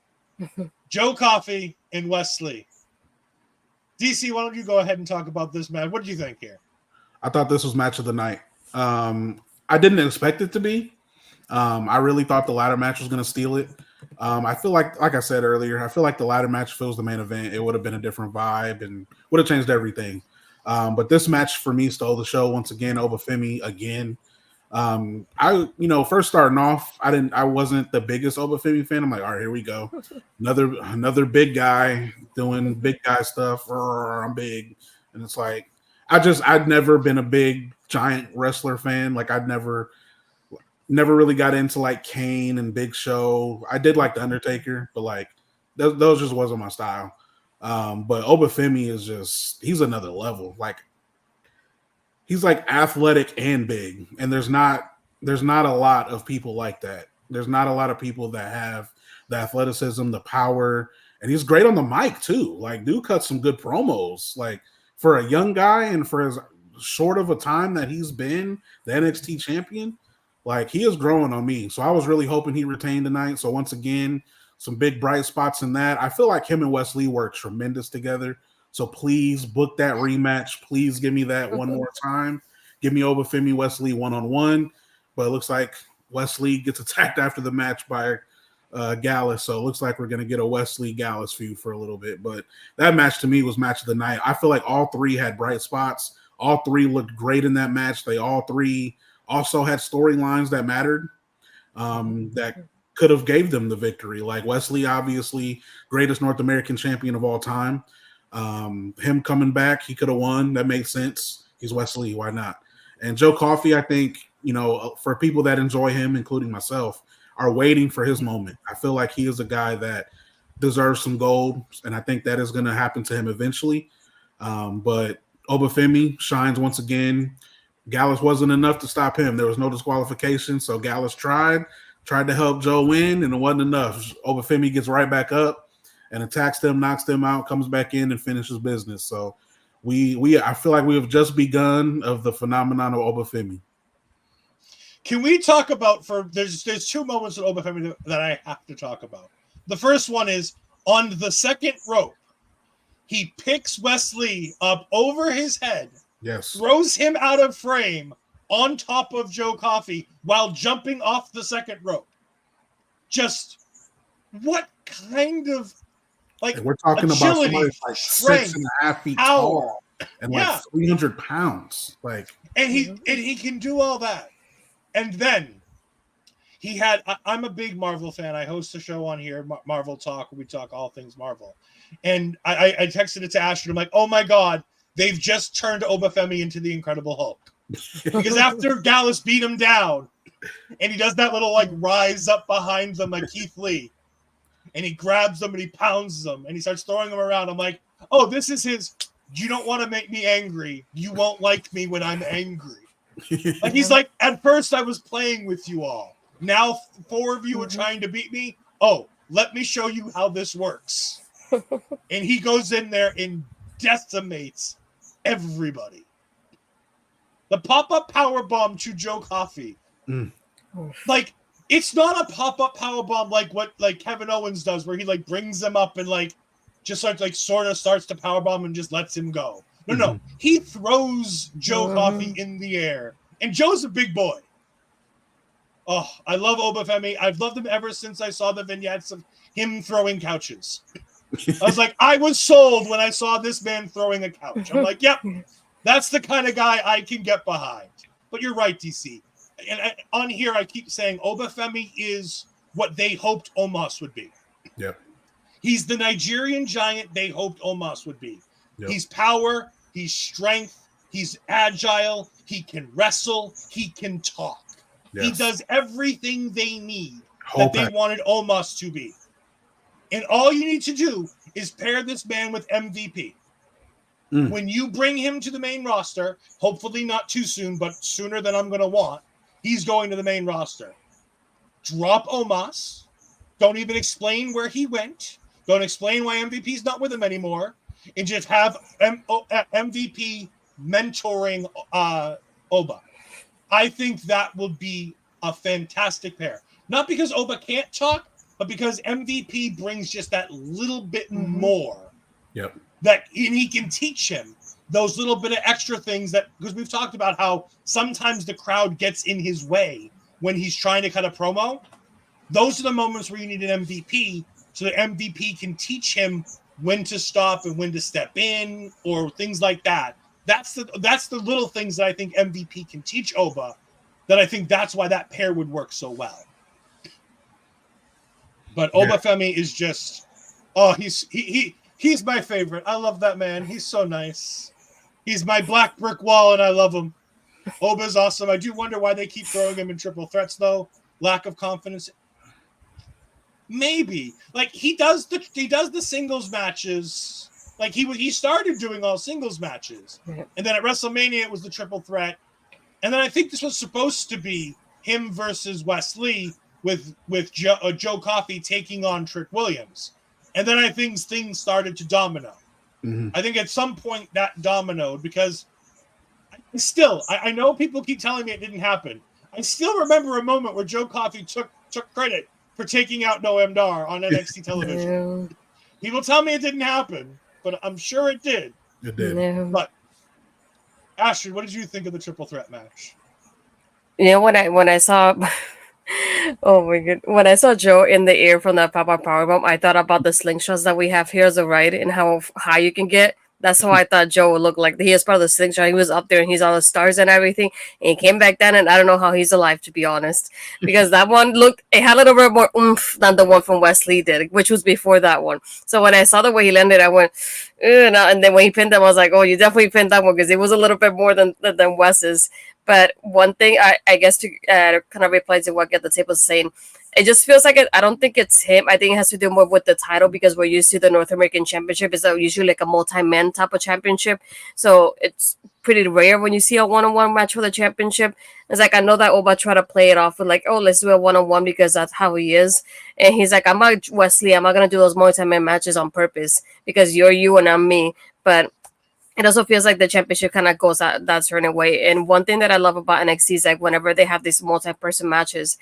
Joe Coffey and Wesley. DC, why don't you go ahead and talk about this match? What did you think here? I thought this was match of the night. I didn't expect it to be. I really thought the ladder match was going to steal it. I feel like I said earlier, I feel like the ladder match feels the main event. It would have been a different vibe and would have changed everything. But this match for me stole the show once again. Femi again. First starting off, I wasn't the biggest Femi fan. I'm like, all right, here we go. Another big guy doing big guy stuff. I'm big. And it's like, I'd never been a big giant wrestler fan. Like I'd never really got into like Kane and Big Show. I did like the Undertaker, but like those just wasn't my style. But Femi is he's another level. Like he's like athletic and big, and there's not a lot of people like that. There's not a lot of people that have the athleticism, the power, and he's great on the mic too. Like dude cuts some good promos. Like for a young guy and for as short of a time that he's been the NXT champion, like he is growing on me. So I was really hoping he retained tonight. So once again, some big bright spots in that. I feel like him and Wesley work tremendous together. So please book that rematch. Please give me that one more time. Give me Femi Wesley one-on-one. But it looks like Wesley gets attacked after the match by Gallows. So it looks like we're going to get a Wesley Gallows feud for a little bit. But that match to me was match of the night. I feel like all three had bright spots. All three looked great in that match. They all three also had storylines that mattered, that could have gave them the victory. Like Wesley, obviously, greatest North American champion of all time. Him coming back, he could have won. That makes sense. He's Wesley. Why not? And Joe Coffey, I think, for people that enjoy him, including myself, are waiting for his moment. I feel like he is a guy that deserves some gold, and I think that is going to happen to him eventually. But Femi shines once again. Gallows wasn't enough to stop him. There was no disqualification, so Gallows tried to help Joe win, and it wasn't enough. Femi gets right back up and attacks them, knocks them out, comes back in and finishes business. So I feel like we have just begun of the phenomenon of Femi. Can we talk about there's two moments of Femi that I have to talk about. The first one is on the second rope. He picks Wesley up over his head, throws him out of frame on top of Joe Coffey while jumping off the second rope. Just what kind of like we're talking about agility, somebody that's like strength, 6.5 feet power, tall and like 300 pounds. Like, and he can do all that. And then he had. I'm a big Marvel fan. I host a show on here, Marvel Talk, where we talk all things Marvel. And I texted it to Astrid. I'm like, oh my god, they've just turned Femi into the Incredible Hulk. Because after Gallows beat him down, and he does that little like rise up behind them like Keith Lee, and he grabs them and he pounds them and he starts throwing them around. I'm like, oh, this is his. You don't want to make me angry. You won't like me when I'm angry. Like he's like, at first I was playing with you all. Now 4 of you are trying to beat me. Oh, let me show you how this works. And he goes in there and decimates everybody. The pop-up powerbomb to Joe Coffey. Like, it's not a pop-up powerbomb like what like Kevin Owens does, where he like brings them up and like just starts like sort of starts to powerbomb and just lets him go. No. He throws Joe Coffey in the air. And Joe's a big boy. Oh, I love Femi. I've loved him ever since I saw the vignettes of him throwing couches. I was like, I was sold when I saw this man throwing a couch. I'm like, yep, that's the kind of guy I can get behind. But you're right, DC. And on here, I keep saying Femi is what they hoped Omos would be. Yep. He's the Nigerian giant they hoped Omos would be. Yep. He's power. He's strength. He's agile. He can wrestle. He can talk. Yes. He does everything they need that they wanted Omos to be. And all you need to do is pair this man with MVP. When you bring him to the main roster, hopefully not too soon, but sooner than I'm going to want, he's going to the main roster. Drop Omos. Don't even explain where he went. Don't explain why MVP's not with him anymore. And just have MVP mentoring Oba. I think that will be a fantastic pair. Not because Oba can't talk, but because MVP brings just that little bit more. Yep. That he can teach him those little bit of extra things that, because we've talked about how sometimes the crowd gets in his way when he's trying to cut a promo. Those are the moments where you need an MVP so that MVP can teach him when to stop and when to step in or things like that. That's the little things that I think MVP can teach Oba, that I think that's why that pair would work so well. But Femi is just, he's my favorite. I love that man. He's so nice. He's my black brick wall, and I love him. Oba's awesome. I do wonder why they keep throwing him in triple threats, though. Lack of confidence. Maybe like he does the singles matches. Like he started doing all singles matches, and then at WrestleMania it was the triple threat, and then I think this was supposed to be him versus Wesley with Joe Coffey taking on Trick Williams, and then I think things started to domino. I think at some point that dominoed because I know people keep telling me it didn't happen. I still remember a moment where Joe Coffey took credit for taking out Noam Dar on NXT television. People tell me it didn't happen, but I'm sure it did. It did. No. But Astrid, what did you think of the triple threat match? You know, when I saw oh my god, when I saw Joe in the air from that Papa Powerbomb, I thought about the slingshots that we have here as a ride and how high you can get. That's how I thought Joe would look like. He is part of the slingshot. He was up there and he's all the stars and everything. And he came back down and I don't know how he's alive, to be honest. Because that one it had a little bit more oomph than the one from Wesley did, which was before that one. So when I saw the way he landed, I went, no. And then when he pinned them, I was like, oh, you definitely pinned that one because it was a little bit more than Wes's. But one thing, I guess to kind of reply to what Get the Table is saying, it just feels like I don't think it's him. I think it has to do more with the title because we're used to the North American Championship. It's usually like a multi-man type of championship. So it's pretty rare when you see a one-on-one match for the championship. It's like, I know that Oba tried to play it off with like, oh, let's do a one-on-one because that's how he is. And he's like, I'm not Wesley. I'm not going to do those multi-man matches on purpose because you're you and I'm me. But it also feels like the championship kind of goes that certain way. And one thing that I love about NXT is like whenever they have these multi-person matches,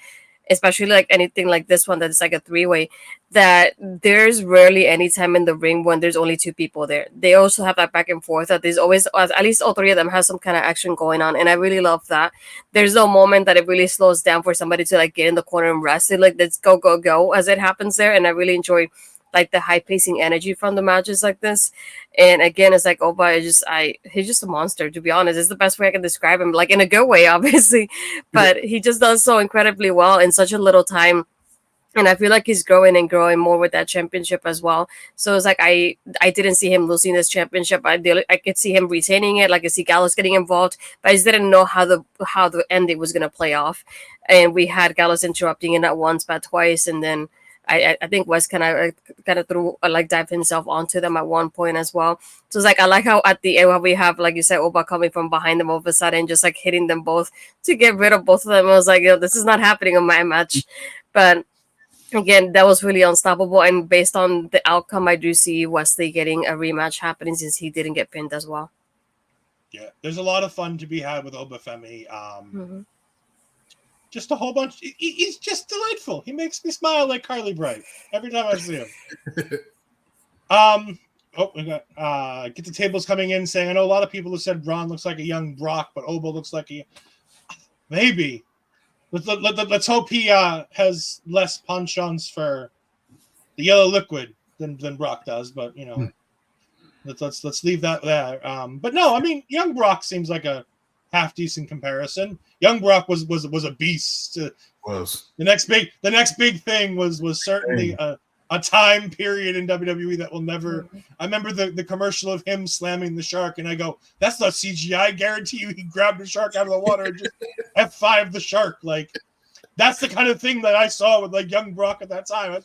especially like anything like this one that's like a three-way, that there's rarely any time in the ring when there's only two people there. They also have that back and forth that there's always, at least all three of them have some kind of action going on, and I really love that. There's no moment that it really slows down for somebody to like get in the corner and rest. It like, let's go go go as it happens there, and I really enjoy like the high pacing energy from the matches like this. And again, it's like Oba is he's just a monster, to be honest. It's the best way I can describe him, like in a good way, obviously. But he just does so incredibly well in such a little time. And I feel like he's growing and growing more with that championship as well. So it's like I didn't see him losing this championship. I could see him retaining it. Like I see Gallows getting involved, but I just didn't know how the ending was gonna play off. And we had Gallows interrupting it not once but twice, and then I think West kind of threw like dive himself onto them at one point as well. So it's like I like how at the end we have, like you said, Oba coming from behind them all of a sudden, just like hitting them both to get rid of both of them. I was like, yo, this is not happening in my match. But again, that was really unstoppable. And based on the outcome, I do see Wesley getting a rematch happening since he didn't get pinned as well. Yeah, there's a lot of fun to be had with Oba Femi. Just a whole bunch. He's just delightful. He makes me smile like Carly Bright every time I see him. We got Get the Tables coming in saying, I know a lot of people have said Braun looks like a young Brock, but Oba looks like maybe. Let's hope he has less penchants for the yellow liquid than Brock does. But you know, let's leave that there. But no, I mean, young Brock seems like a half decent comparison. Young Brock was a beast. Was the next big thing was certainly a time period in WWE that will never. I remember the commercial of him slamming the shark, and I go, "That's not CGI. I guarantee you, he grabbed the shark out of the water and just F5 the shark." Like that's the kind of thing that I saw with like young Brock at that time.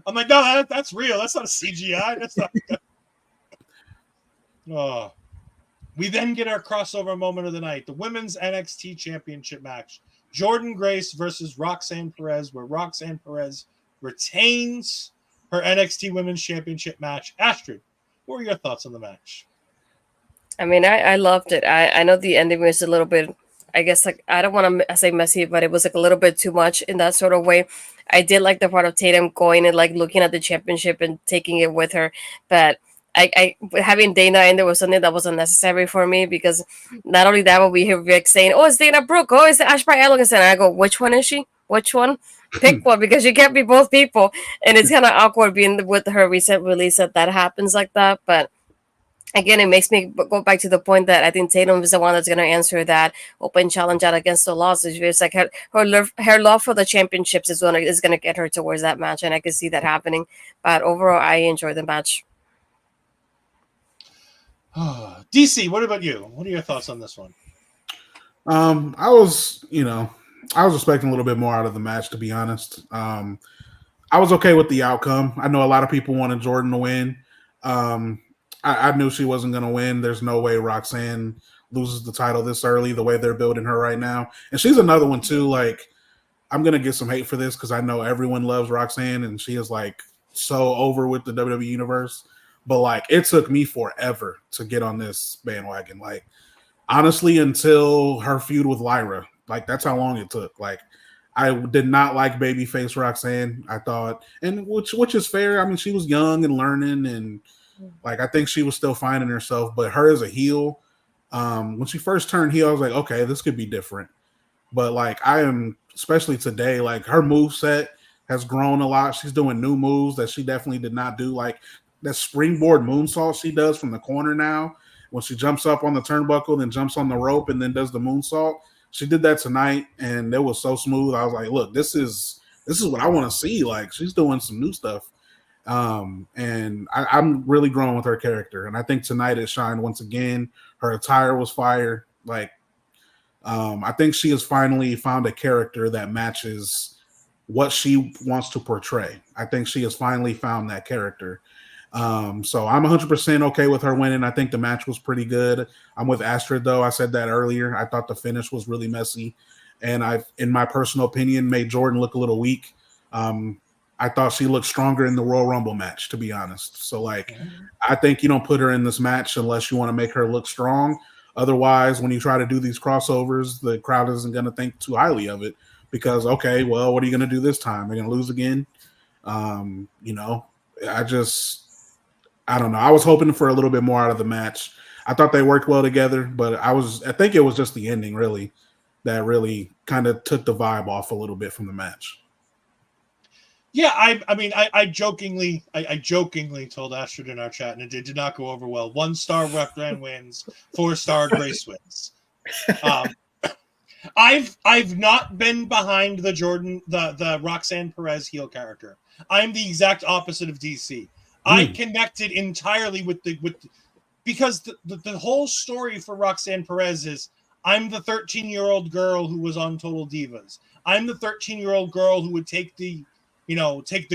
I'm like, no, that's real. That's not a CGI. That's not. Oh. We then get our crossover moment of the night, the Women's NXT Championship match. Jordynne Grace versus Roxanne Perez, where Roxanne Perez retains her NXT Women's Championship match. Astrid, what were your thoughts on the match? I mean, I loved it. I know the ending was a little bit, I guess, like, I don't want to say messy, but it was like a little bit too much in that sort of way. I did like the part of Tatum going and like looking at the championship and taking it with her, but I having Dana in there was something that was unnecessary for me, because not only that, but we hear Vic saying, "Oh, it's Dana Brooke. Oh, it's the Ash by Elegance," and I go, "Which one is she? Which one? Pick one, because you can't be both people." And it's kind of awkward being with her recent release that happens like that. But again, it makes me go back to the point that I think Tatum is the one that's going to answer that open challenge out against the Laws. It's like her love for the championships is going to get her towards that match, and I can see that happening. But overall, I enjoyed the match. DC, what about you? What are your thoughts on this one? I was expecting a little bit more out of the match, to be honest. I was okay with the outcome. I know a lot of people wanted Jordynne to win. I knew she wasn't going to win. There's no way Roxanne loses the title this early, the way they're building her right now. And she's another one too. Like, I'm going to get some hate for this because I know everyone loves Roxanne and she is like so over with the WWE universe. But like, it took me forever to get on this bandwagon. Like, honestly, until her feud with Lyra, like that's how long it took. Like, I did not like babyface Roxanne. I thought, and which is fair. I mean, she was young and learning, and like I think she was still finding herself. But her as a heel, when she first turned heel, I was like, okay, this could be different. But like, I am, especially today, like her moveset has grown a lot. She's doing new moves that she definitely did not do. Like that springboard moonsault she does from the corner now, when she jumps up on the turnbuckle, then jumps on the rope, and then does the moonsault. She did that tonight, and it was so smooth. I was like, look, this is what I want to see. Like, she's doing some new stuff. And I'm really growing with her character. And I think tonight it shined once again. Her attire was fire. Like, I think she has finally found a character that matches what she wants to portray. I think she has finally found that character. So I'm 100% okay with her winning. I think the match was pretty good. I'm with Astrid, though. I said that earlier. I thought the finish was really messy. And in my personal opinion, made Jordynne look a little weak. I thought she looked stronger in the Royal Rumble match, to be honest. So, like, I think you don't put her in this match unless you want to make her look strong. Otherwise, when you try to do these crossovers, the crowd isn't going to think too highly of it. because, okay, well, what are you going to do this time? Are you going to lose again? You know, I don't know. I was hoping for a little bit more out of the match. I thought they worked well together, but I think it was just the ending really that really kind of took the vibe off a little bit from the match. Yeah, I jokingly told Astrid in our chat, and it did not go over well. 1-star Roxanne wins, 4-star Grace wins. I've not been behind the the Roxanne Perez heel character. I'm the exact opposite of DC. I connected entirely with because the whole story for Roxanne Perez is I'm the 13-year-old girl who was on Total Divas. I'm the 13-year-old girl who would take the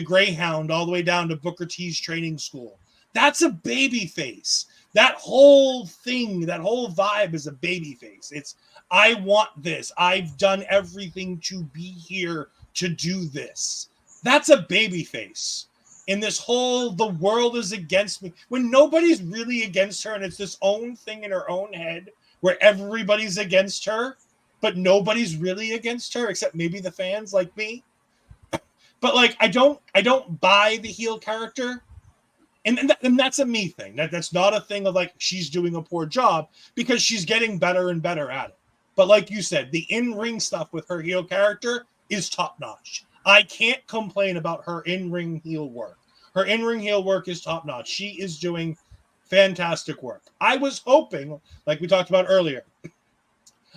Greyhound all the way down to Booker T's training school. That's a baby face. That whole thing, that whole vibe is a baby face. It's, I want this. I've done everything to be here to do this. That's a baby face. In this whole, the world is against me, when nobody's really against her and it's this own thing in her own head where everybody's against her, but nobody's really against her except maybe the fans like me. But like, I don't buy the heel character. And that's a me thing. That's not a thing of like she's doing a poor job, because she's getting better and better at it. But like you said, the in-ring stuff with her heel character is top-notch. I can't complain about her in-ring heel work. Her in-ring heel work is top-notch. She is doing fantastic work. I was hoping, like we talked about earlier,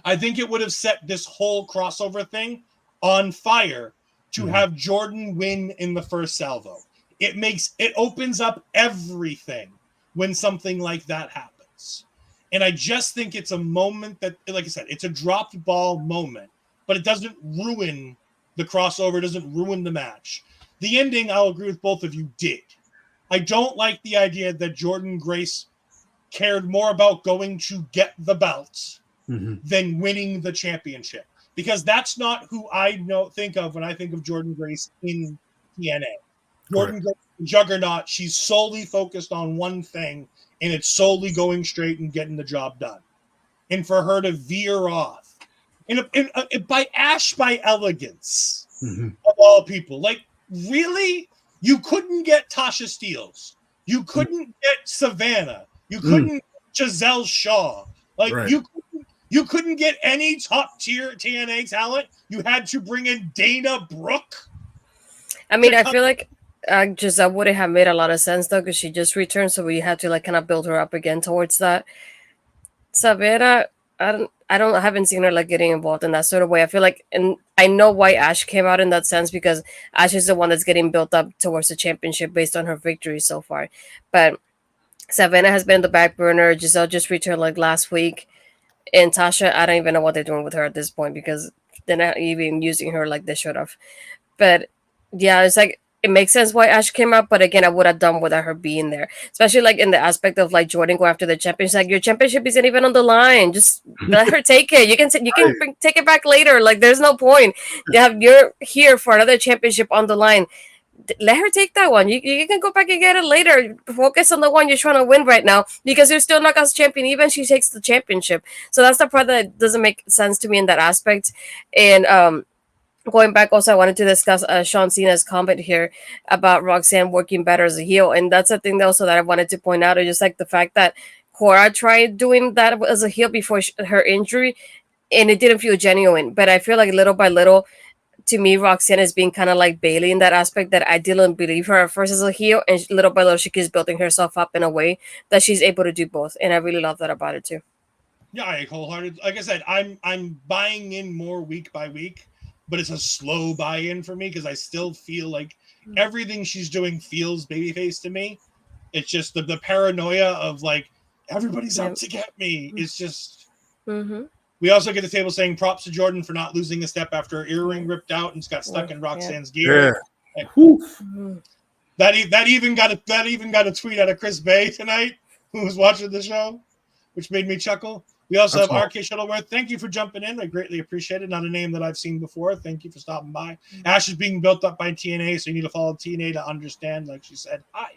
I think it would have set this whole crossover thing on fire to have Jordynne win in the first salvo. It opens up everything when something like that happens. And I just think it's a moment that, like I said, it's a dropped ball moment, but it doesn't ruin the crossover, doesn't ruin the match. The ending, I'll agree with both of you, did. I don't like the idea that Jordynne Grace cared more about going to get the belts than winning the championship, because that's not who I think of when I think of Jordynne Grace in TNA. Jordynne Grace, juggernaut, she's solely focused on one thing, and it's solely going straight and getting the job done. And for her to veer off, by elegance, of all people, like, really? You couldn't get Tasha Steelz. You couldn't get Savannah. You couldn't get Giselle Shaw. Like, you couldn't get any top-tier TNA talent. You had to bring in Dana Brooke. I mean, I feel like Giselle wouldn't have made a lot of sense, though, because she just returned, so we had to, like, kind of build her up again towards that. Savannah, I haven't seen her, like, getting involved in that sort of way. I feel like, and I know why Ash came out in that sense, because Ash is the one that's getting built up towards the championship based on her victory so far. But Savannah has been in the back burner. Giselle just returned, like, last week. And Tasha, I don't even know what they're doing with her at this point, because they're not even using her like they should have. But yeah, it's like, it makes sense why Ash came up, but again, I would have done without her being there, especially like in the aspect of like Jordynne go after the championship. Like, your championship isn't even on the line. Just let her take it. You can take it back later. Like, there's no point. You're here for another championship on the line. Let her take that one. You can go back and get it later. Focus on the one you're trying to win right now, because you're still Knockouts champion even she takes the championship. So that's the part that doesn't make sense to me in that aspect. And going back, also, I wanted to discuss Sean Cena's comment here about Roxanne working better as a heel. And that's the thing also that I wanted to point out, is just like the fact that Cora tried doing that as a heel before her injury, and it didn't feel genuine. But I feel like little by little, to me, Roxanne is being kind of like Bailey in that aspect, that I didn't believe her at first as a heel, and little by little she keeps building herself up in a way that she's able to do both, and I really love that about it too. Yeah, I wholeheartedly, like I said, I'm buying in more week by week, but it's a slow buy-in for me, because I still feel like everything she's doing feels babyface to me. It's just the paranoia of like, everybody's out to get me. It's just. We also get the table saying props to Jordynne for not losing a step after her earring ripped out and got stuck in Roxanne's gear. That even got a tweet out of Chris Bay tonight, who was watching the show, which made me chuckle. We also have RK Shuttleworth. Thank you for jumping in. I greatly appreciate it. Not a name that I've seen before. Thank you for stopping by. Ash is being built up by TNA, so you need to follow TNA to understand, like she said. Hi.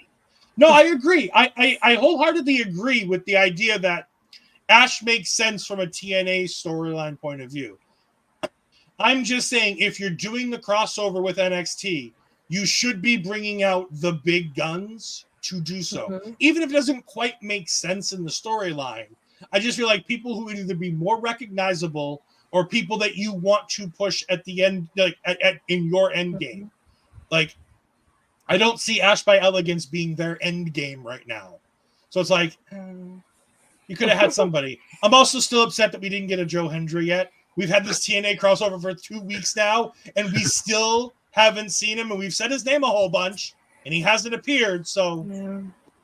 No, I agree. I wholeheartedly agree with the idea that Ash makes sense from a TNA storyline point of view. I'm just saying, if you're doing the crossover with NXT, you should be bringing out the big guns to do so. Even if it doesn't quite make sense in the storyline, I just feel like people who would either be more recognizable or people that you want to push at the end, like in your end game. Like, I don't see Ash by Elegance being their end game right now. So it's like, you could have had somebody. I'm also still upset that we didn't get a Joe Hendry yet. We've had this TNA crossover for 2 weeks now, and we still haven't seen him, and we've said his name a whole bunch, and he hasn't appeared. So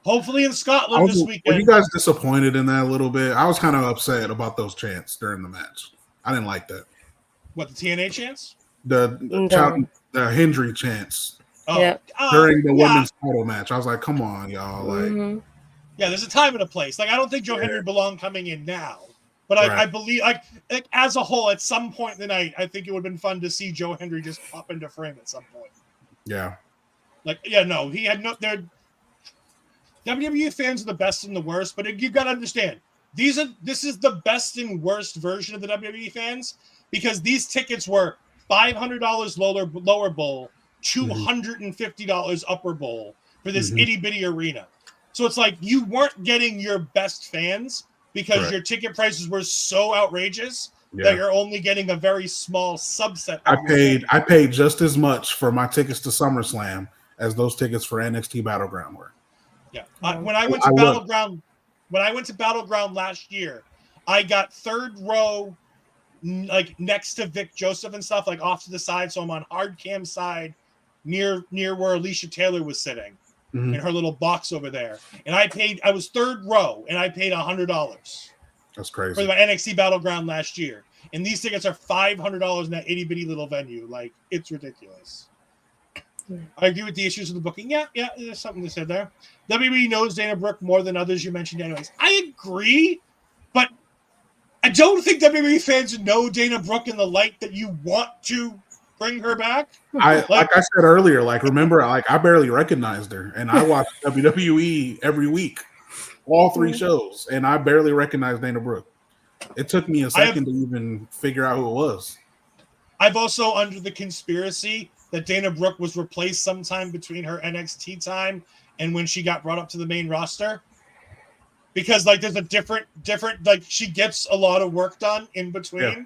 hopefully in Scotland this weekend. Were you guys disappointed in that a little bit? I was kind of upset about those chants during the match. I didn't like that. What, the TNA chants? The Hendry chants during the women's title match. I was like, come on, y'all. Like, yeah, there's a time and a place. Like, I don't think Joe Hendry belonged coming in now. But I believe, like as a whole, at some point in the night, I think it would have been fun to see Joe Hendry just pop into frame at some point. Yeah. Like, no, he had no. They're WWE fans are the best and the worst, but you got to understand this is the best and worst version of the WWE fans because these tickets were $500 lower bowl, $250 upper bowl for this itty bitty arena. So it's like you weren't getting your best fans. Because your ticket prices were so outrageous that you're only getting a very small subset. I paid just as much for my tickets to SummerSlam as those tickets for NXT Battleground were. Yeah, when I went to Battleground last year, I got third row, like next to Vic Joseph and stuff, like off to the side. So I'm on hard cam side, near where Alicia Taylor was sitting. In her little box over there. And I was third row, and I paid $100. That's crazy. For the NXT Battleground last year. And these tickets are $500 in that itty-bitty little venue. Like, it's ridiculous. I agree with the issues of the booking. Yeah, there's something to say there. WWE knows Dana Brooke more than others you mentioned anyways. I agree, but I don't think WWE fans know Dana Brooke in the light that you want to bring her back. Like I said earlier, remember, I barely recognized her, and I watch WWE every week, all 3 shows, and I barely recognized Dana Brooke. It took me a second to even figure out who it was. I've also under the conspiracy that Dana Brooke was replaced sometime between her NXT time and when she got brought up to the main roster, because there's a different she gets a lot of work done in between. Yeah.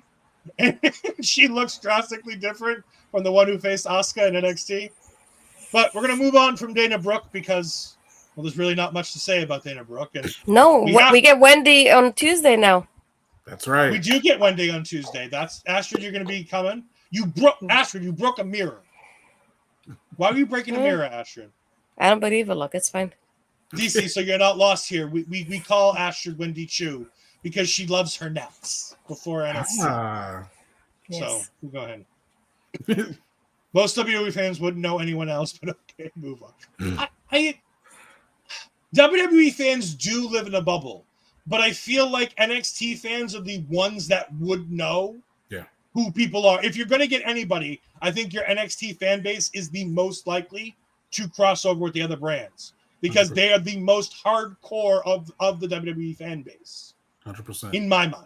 And she looks drastically different from the one who faced Asuka in NXT. But we're going to move on from Dana Brooke because, there's really not much to say about Dana Brooke. And we get Wendy on Tuesday now. That's right. We do get Wendy on Tuesday. That's Astrid, you're going to be coming. Astrid, you broke a mirror. Why were you breaking a mirror, Astrid? I don't believe it. Look, it's fine. DC, so you're not lost here. We call Astrid Wendy Chu. Because she loves her naps before NXT. So we'll go ahead. Most WWE fans wouldn't know anyone else, but okay, move on. WWE fans do live in a bubble, but I feel like NXT fans are the ones that would know who people are. If you're going to get anybody, I think your NXT fan base is the most likely to cross over with the other brands because 100%. They are the most hardcore of the WWE fan base. 100%. In my mind.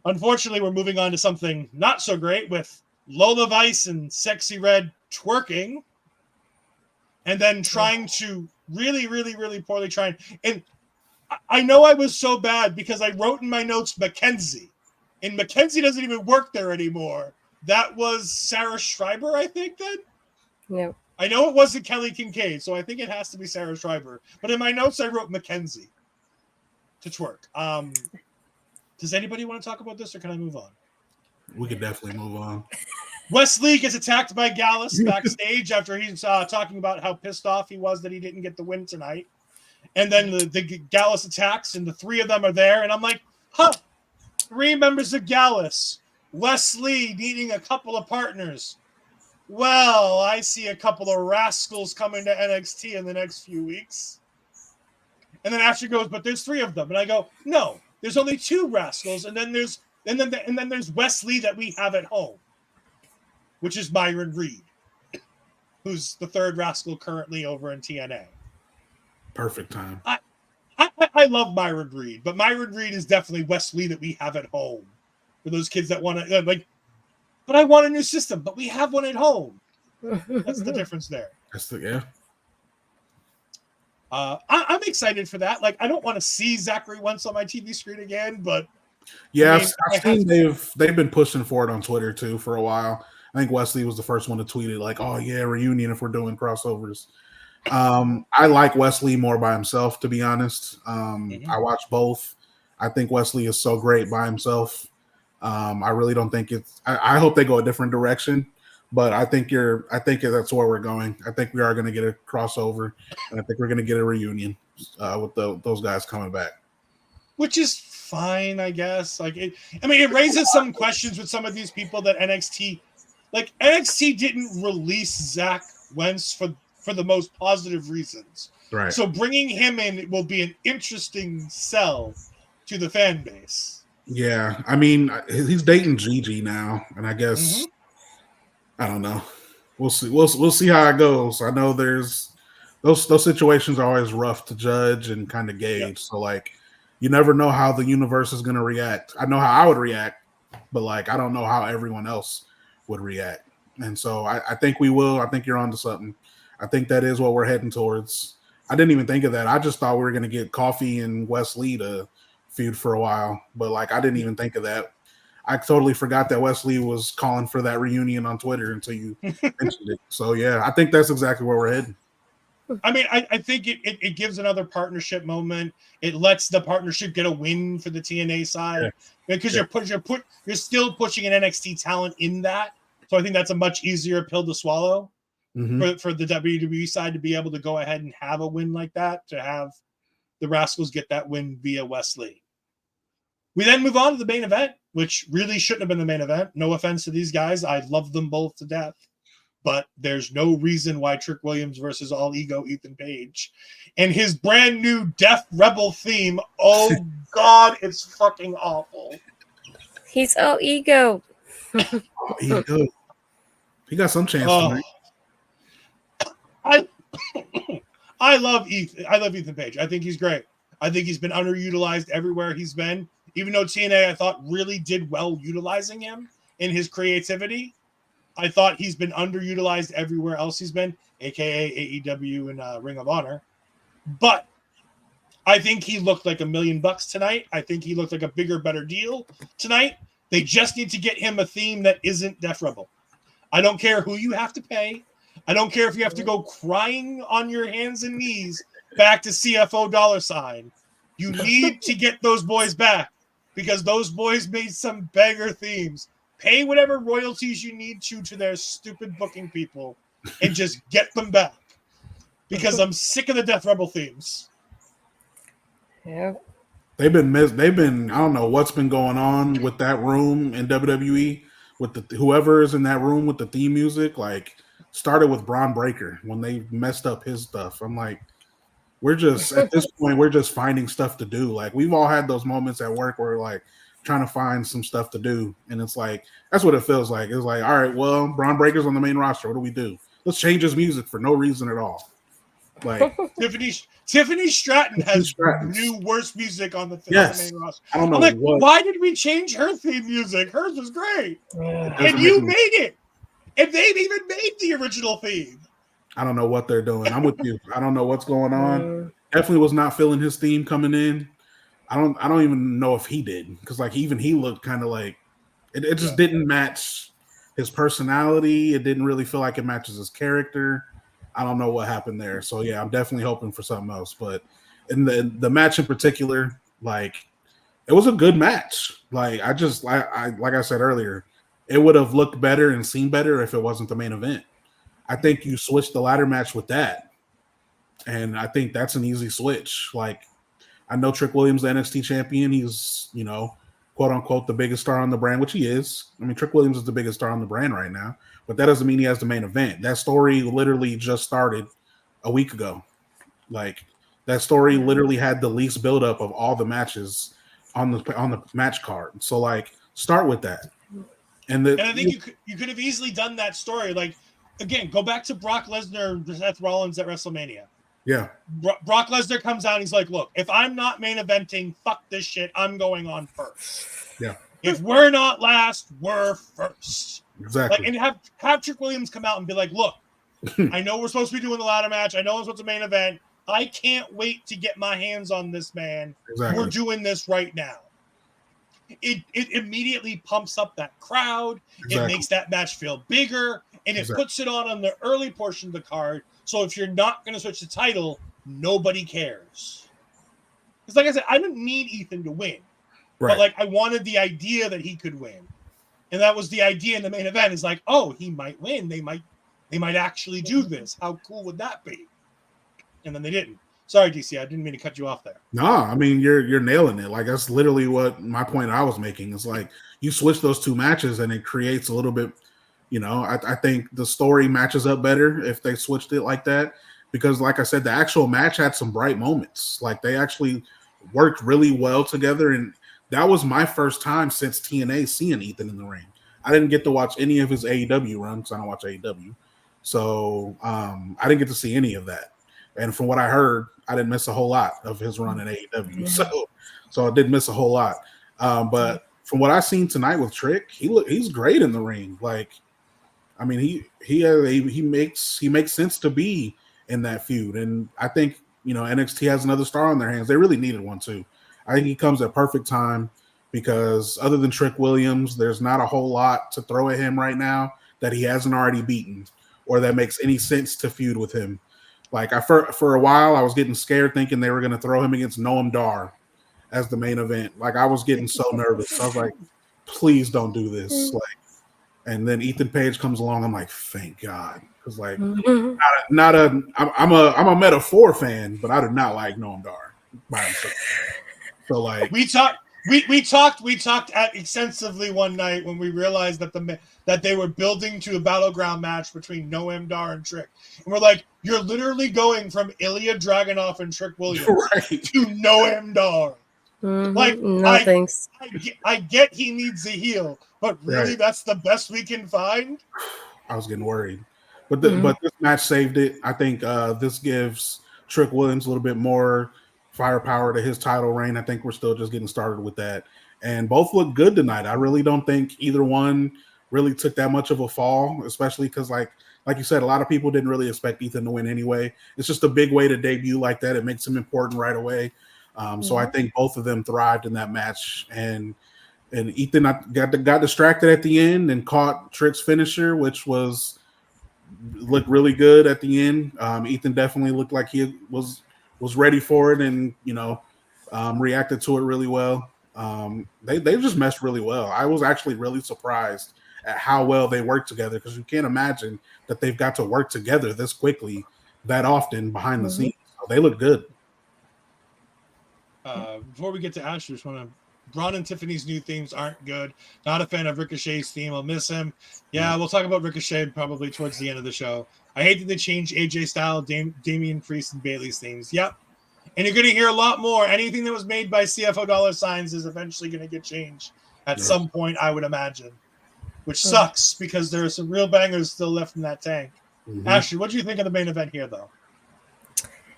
Unfortunately, we're moving on to something not so great with Lola Vice and Sexy Red twerking and then trying to really, really, really poorly trying. And I know I was so bad because I wrote in my notes Mackenzie. And Mackenzie doesn't even work there anymore. That was Sarah Schreiber, I think, then? No. I know it wasn't Kelly Kincaid, so I think it has to be Sarah Schreiber. But in my notes, I wrote Mackenzie. To twerk. Does anybody want to talk about this, or can I move on? We could definitely move on. Wesley gets attacked by Gallus backstage after he's talking about how pissed off he was that he didn't get the win tonight. And then the Gallus attacks, and the 3 of them are there. And I'm like, 3 members of Gallus. Wesley needing a couple of partners. Well, I see a couple of rascals coming to NXT in the next few weeks. And then Ashley goes, but there's 3 of them. And I go, no, there's only 2 rascals. And then there's Wesley that we have at home, which is Myron Reed, who's the 3rd rascal currently over in TNA. Perfect time. I love Myron Reed, but Myron Reed is definitely Wesley that we have at home for those kids that want to like. But I want a new system. But we have one at home. That's the difference there. I'm excited for that. Like, I don't want to see Zachary Wentz on my TV screen again, but yeah, I've seen they've been pushing for it on Twitter too for a while. I think Wesley was the first one to tweet it, like, "Oh yeah, reunion if we're doing crossovers." I like Wesley more by himself, to be honest. I watch both. I think Wesley is so great by himself. I really don't think it's. I hope they go a different direction, but I think that's where we're going. I think we are going to get a crossover, and I think we're going to get a reunion with those guys coming back, which is fine, I guess. Like, it raises some questions with some of these people that NXT didn't release Zach Wentz for the most positive reasons. Right. So bringing him in will be an interesting sell to the fan base. Yeah, I mean, he's dating Gigi now, and I guess I don't know. We'll see. We'll see how it goes. I know there's those situations are always rough to judge and kind of gauge. Yep. So like, you never know how the universe is going to react. I know how I would react, but like, I don't know how everyone else would react. And so I think we will. I think you're onto something. I think that is what we're heading towards. I didn't even think of that. I just thought we were going to get Coffey and Wesley to feud for a while, but like, I didn't even think of that. I totally forgot that Wesley was calling for that reunion on Twitter until you mentioned it. So yeah, I think that's exactly where we're heading. I mean, I think it gives another partnership moment. It lets the partnership get a win for the TNA side because you're still pushing an NXT talent in that. So I think that's a much easier pill to swallow for the WWE side to be able to go ahead and have a win like that, to have the Rascals get that win via Wesley. We then move on to the main event, which really shouldn't have been the main event. No offense to these guys. I love them both to death. But there's no reason why Trick Williams versus All Ego Ethan Page and his brand new Death Rebel theme. Oh, God, it's fucking awful. He's all ego. Ego. He got some chance tonight. I love Ethan Page. I think he's great. I think he's been underutilized everywhere he's been. Even though TNA, I thought, really did well utilizing him in his creativity, I thought he's been underutilized everywhere else he's been, a.k.a. AEW and Ring of Honor. But I think he looked like $1 million tonight. I think he looked like a bigger, better deal tonight. They just need to get him a theme that isn't Death Rebel. I don't care who you have to pay. I don't care if you have to go crying on your hands and knees back to CFO $. You need to get those boys back because those boys made some banger themes. Pay whatever royalties you need to their stupid booking people and just get them back because I'm sick of the Death Rebel themes. Yeah. They've been I don't know what's been going on with that room in WWE with whoever is in that room with the theme music. Like, started with Braun Breaker when they messed up his stuff. I'm like, we're just at this point, we're just finding stuff to do. Like, we've all had those moments at work where we're like trying to find some stuff to do, and it's like that's what it feels like. It's like, all right, well, Braun Breaker's on the main roster. What do we do? Let's change his music for no reason at all. Like Tiffany Stratton has new worst music on the main roster. I don't know. I'm like, why did we change her theme music? Hers was great, and you made it. And they've even made the original theme. I don't know what they're doing. I'm with you. I don't know what's going on. Definitely was not feeling his theme coming in. I don't even know if he did, because like even he looked kind of like it just didn't match his personality. It didn't really feel like it matches his character. I don't know what happened there. So yeah, I'm definitely hoping for something else. But in the match in particular, like it was a good match. Like I like I said earlier, it would have looked better and seemed better if it wasn't the main event. I think you switch the ladder match with that. And I think that's an easy switch. Like, I know Trick Williams, the NXT champion. He's, quote unquote, the biggest star on the brand, which he is. I mean, Trick Williams is the biggest star on the brand right now, but that doesn't mean he has the main event. That story literally just started a week ago. Like, that story literally had the least buildup of all the matches on the match card. So, like, start with that. And I think you could have easily done that story. Like, again, go back to Brock Lesnar, Seth Rollins at WrestleMania. Yeah. Brock Lesnar comes out and he's like, look, if I'm not main eventing, fuck this shit. I'm going on first. Yeah. If we're not last, we're first. Exactly. Like, and have Trick Williams come out and be like, look, I know we're supposed to be doing the ladder match. I know it's supposed to main event. I can't wait to get my hands on this man. Exactly. We're doing this right now. It immediately pumps up that crowd. Exactly. It makes that match feel bigger, and it puts it on the early portion of the card. So if you're not going to switch the title, nobody cares. Because like I said, I didn't need Ethan to win. Right. But like I wanted the idea that he could win. And that was the idea in the main event. Is like, oh, he might win. They might actually do this. How cool would that be? And then they didn't. Sorry, DC, I didn't mean to cut you off there. No, I mean you're nailing it. Like that's literally what my point I was making. It's like you switch those two matches and it creates a little bit, I think the story matches up better if they switched it like that. Because like I said, the actual match had some bright moments. Like they actually worked really well together. And that was my first time since TNA seeing Ethan in the ring. I didn't get to watch any of his AEW run because I don't watch AEW. So I didn't get to see any of that. And from what I heard, I didn't miss a whole lot of his run in AEW. So I didn't miss a whole lot. But from what I've seen tonight with Trick, he's great in the ring. Like, I mean, he makes sense to be in that feud. And I think, NXT has another star on their hands. They really needed one too. I think he comes at perfect time because other than Trick Williams, there's not a whole lot to throw at him right now that he hasn't already beaten or that makes any sense to feud with him. Like for a while, I was getting scared thinking they were going to throw him against Noam Dar as the main event. Like I was getting so nervous. I was like, please don't do this. Like, and then Ethan Page comes along. I'm like, thank God. Because like, I'm a Metaphor fan, but I do not like Noam Dar by himself. So like we talked extensively one night when we realized that they were building to a battleground match between Noam Dar and Trick, and we're like, you're literally going from Ilya Dragunov and Trick Williams to Noam Dar. Like, no thanks. I get he needs a heel, but really that's the best we can find. I was getting worried, but this match saved it. I think this gives Trick Williams a little bit more firepower to his title reign. I think we're still just getting started with that. And both look good tonight. I really don't think either one really took that much of a fall, especially because like you said, a lot of people didn't really expect Ethan to win anyway. It's just a big way to debut like that. It makes him important right away. So I think both of them thrived in that match. And Ethan got distracted at the end and caught Trick's finisher, which looked really good at the end. Ethan definitely looked like he was ready for it and, reacted to it really well. They just meshed really well. I was actually really surprised at how well they worked together because you can't imagine that they've got to work together this quickly, that often behind the scenes. So they look good. Before we get to Ash, just want to Braun and Tiffany's new themes aren't good. Not a fan of Ricochet's theme. I'll miss him. Yeah, we'll talk about Ricochet probably towards the end of the show. I hate that they changed AJ Styles, Damian Priest, and Bayley's themes. Yep. And you're going to hear a lot more. Anything that was made by CFO dollar signs is eventually going to get changed at some point, I would imagine. Which sucks because there are some real bangers still left in that tank. Ashley, what do you think of the main event here, though?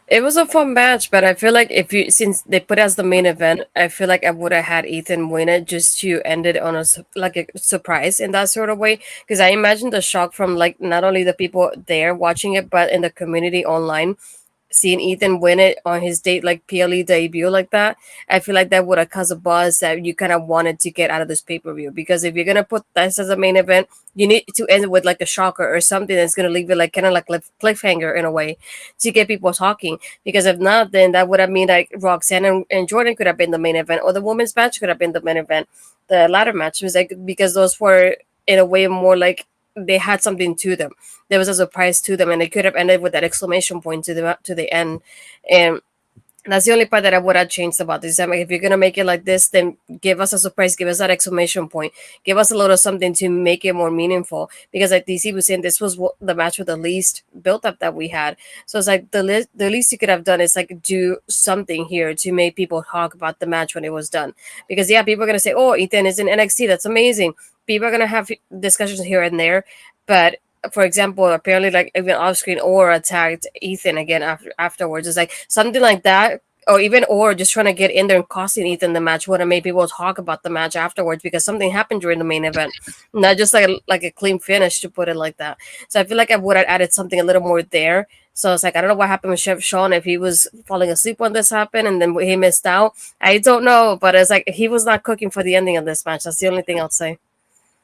It was a fun match, but I feel like since they put it as the main event, I feel like I would have had Ethan win it just to end it on a surprise in that sort of way. Because I imagine the shock from like not only the people there watching it, but in the community online, seeing Ethan win it on his PLE debut like that. I feel like that would have caused a buzz that you kind of wanted to get out of this pay-per-view. Because if you're gonna put this as a main event, you need to end it with like a shocker or something that's gonna leave it like kind of like a cliffhanger in a way to get people talking. Because if not, then that would have mean like Roxanne and Jordynne could have been the main event, or the women's match could have been the main event. The ladder match was like, because those were in a way more like they had something to them. There was a surprise to them, and they could have ended with that exclamation point to the end. And that's the only part that I would have changed about this. I mean, if you're gonna make it like this, then give us a surprise, give us that exclamation point, give us a little something to make it more meaningful. Because like DC was saying, this was the match with the least built up that we had. So it's like the least you could have done is like do something here to make people talk about the match when it was done. Because people are gonna say, "Oh, Ethan is in NXT. That's amazing." People are gonna have discussions here and there, but for example, apparently like even off screen or attacked Ethan again afterwards. It's like something like that or just trying to get in there and costing Ethan the match, when maybe we'll talk about the match afterwards because something happened during the main event, not just like a clean finish, to put it like that. So I feel like I would have added something a little more there. So it's like, I don't know what happened with Chef Sean, if he was falling asleep when this happened and then he missed out. I don't know, but it's like he was not cooking for the ending of this match. That's the only thing I'll say.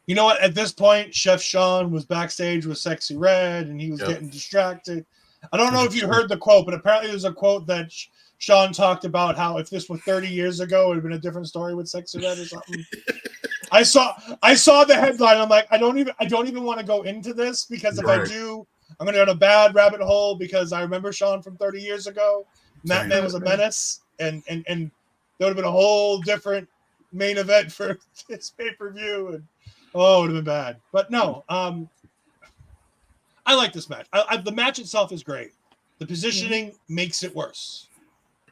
You know what? At this point, Chef Sean was backstage with Sexy Red, and he was getting distracted. I don't know if you heard the quote, but apparently there's a quote that Sean talked about how if this were 30 years ago, it would have been a different story with Sexy Red or something. I saw the headline. I'm like, I don't even want to go into this, because if I do, I'm going to go down a bad rabbit hole, because I remember Sean from 30 years ago. And that man was a menace, and there would have been a whole different main event for this pay-per-view, and it would have been bad. But no, I like this match. The match itself is great. The positioning makes it worse.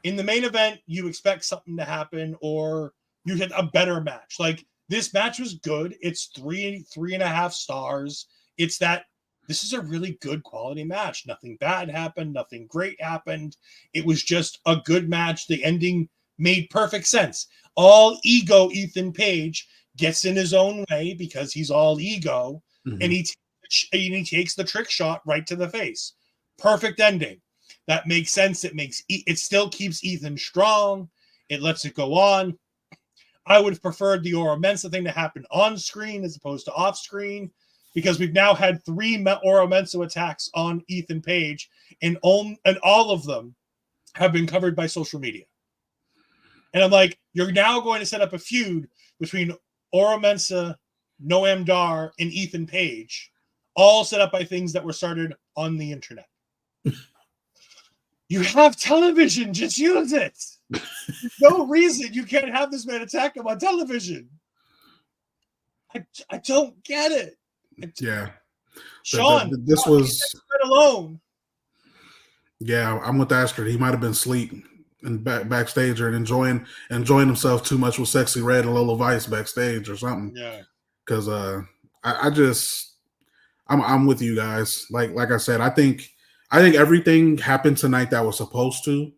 In the main event, you expect something to happen, or you had a better match. Like, this match was good. It's 3.5 stars. It's that this is a really good quality match. Nothing bad happened. Nothing great happened. It was just a good match. The ending made perfect sense. All ego Ethan Page gets in his own way because he's all ego, and he takes the trick shot right to the face. Perfect ending. That makes sense. It still keeps Ethan strong. It lets it go on. I would have preferred the Oro Mensa thing to happen on screen as opposed to off screen, because we've now had 3 Oro Mensa attacks on Ethan Page, and all of them have been covered by social media. And I'm like, you're now going to set up a feud between Oro Mensa, Noam Dar, and Ethan Page, all set up by things that were started on the internet. You have television, just use it. No reason you can't have this man attack him on television. I don't get it. Yeah. Sean, this was alone. Yeah, I'm with Astrid. He might have been asleep and backstage or enjoying himself too much with Sexy Red and Lola Vice backstage or something. Yeah. Because I'm with you guys. Like I said, I think everything happened tonight that was supposed to.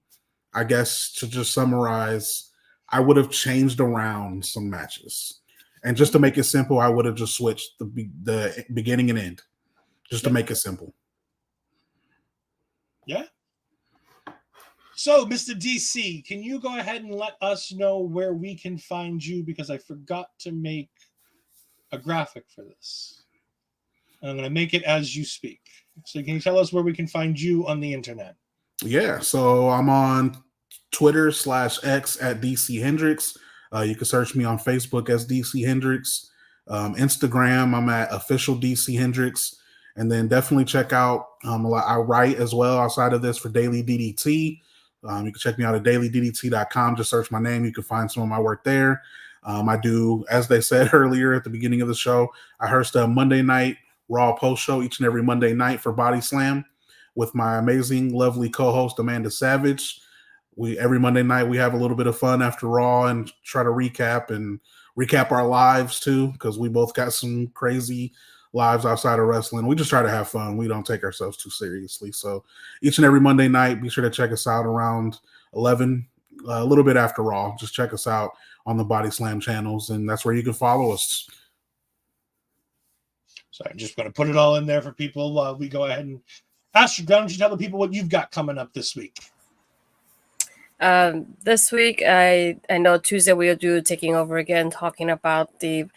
I guess to just summarize, I would have changed around some matches, and just to make it simple, I would have just switched the beginning and end, just to make it simple. Yeah. So, Mr. DC, can you go ahead and let us know where we can find you? Because I forgot to make a graphic for this. I'm going to make it as you speak. So can you tell us where we can find you on the internet? Yeah, so I'm on Twitter/X at DC Hendrix. You can search me on Facebook as DC Hendrix. Instagram, I'm at official DC Hendrix. And then definitely check out, I write as well outside of this for Daily DDT. You can check me out at dailyddt.com. Just search my name. You can find some of my work there. I do, as they said earlier at the beginning of the show, I host a Monday night Raw post show each and every Monday night for Body Slam with my amazing, lovely co-host Amanda Savage. Every Monday night we have a little bit of fun after Raw and try to recap our lives too, because we both got some crazy lives outside of wrestling. We just try to have fun. We don't take ourselves too seriously. So each and every Monday night, be sure to check us out around 11, a little bit after Raw. Just check us out on the Body Slam channels, and that's where you can follow us. So I'm just going to put it all in there for people while we go ahead and Astrid, why don't you tell the people what you've got coming up this week? This week, I know Tuesday we'll do Taking Over again, talking about the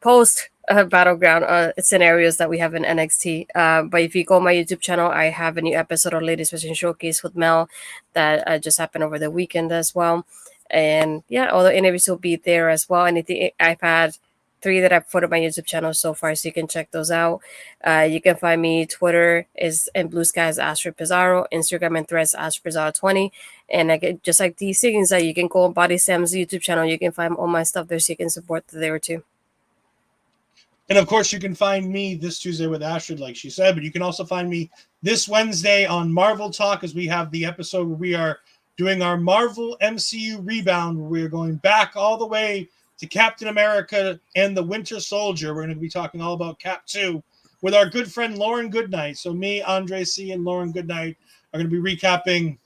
post Battleground scenarios that we have in NXT. But if you go on my YouTube channel, I have a new episode of Ladies Fashion Showcase with Mel that just happened over the weekend as well. And yeah, all the interviews will be there as well. Anything I've had 3 that I've put on my YouTube channel so far, so you can check those out. You can find me Twitter and Blue Sky as astridpizarro, Instagram and Threads astridpizarro20, and I get just like these things that you can go on Body Sam's YouTube channel. You can find all my stuff there, so you can support there too. And of course, you can find me this Tuesday with Astrid, like she said, but you can also find me this Wednesday on Marvel Talk, as we have the episode where we are doing our Marvel MCU rebound, where we are going back all the way to Captain America and the Winter Soldier. We're going to be talking all about Cap 2 with our good friend Lauren Goodnight. So me, Andre C., and Lauren Goodnight are going to be recapping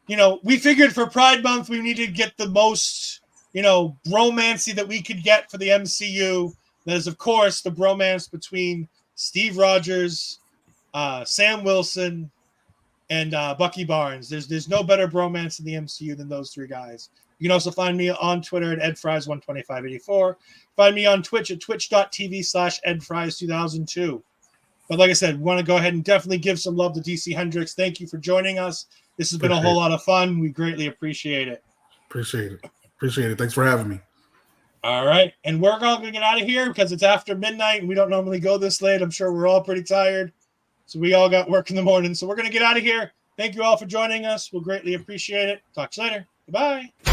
we figured for Pride Month we needed to get the most, bromancy that we could get for the MCU. That is, of course, the bromance between Steve Rogers, Sam Wilson, and Bucky Barnes. There's no better bromance in the MCU than those three guys. You can also find me on Twitter at edfries12584. Find me on Twitch at twitch.tv/edfries2002. But like I said, we want to go ahead and definitely give some love to DC Hendricks. Thank you for joining us. This has been a whole lot of fun. We greatly appreciate it. Appreciate it. Thanks for having me. All right. And we're going to get out of here because it's after midnight and we don't normally go this late. I'm sure we're all pretty tired. So we all got work in the morning. So we're going to get out of here. Thank you all for joining us. We'll greatly appreciate it. Talk to you later. Goodbye.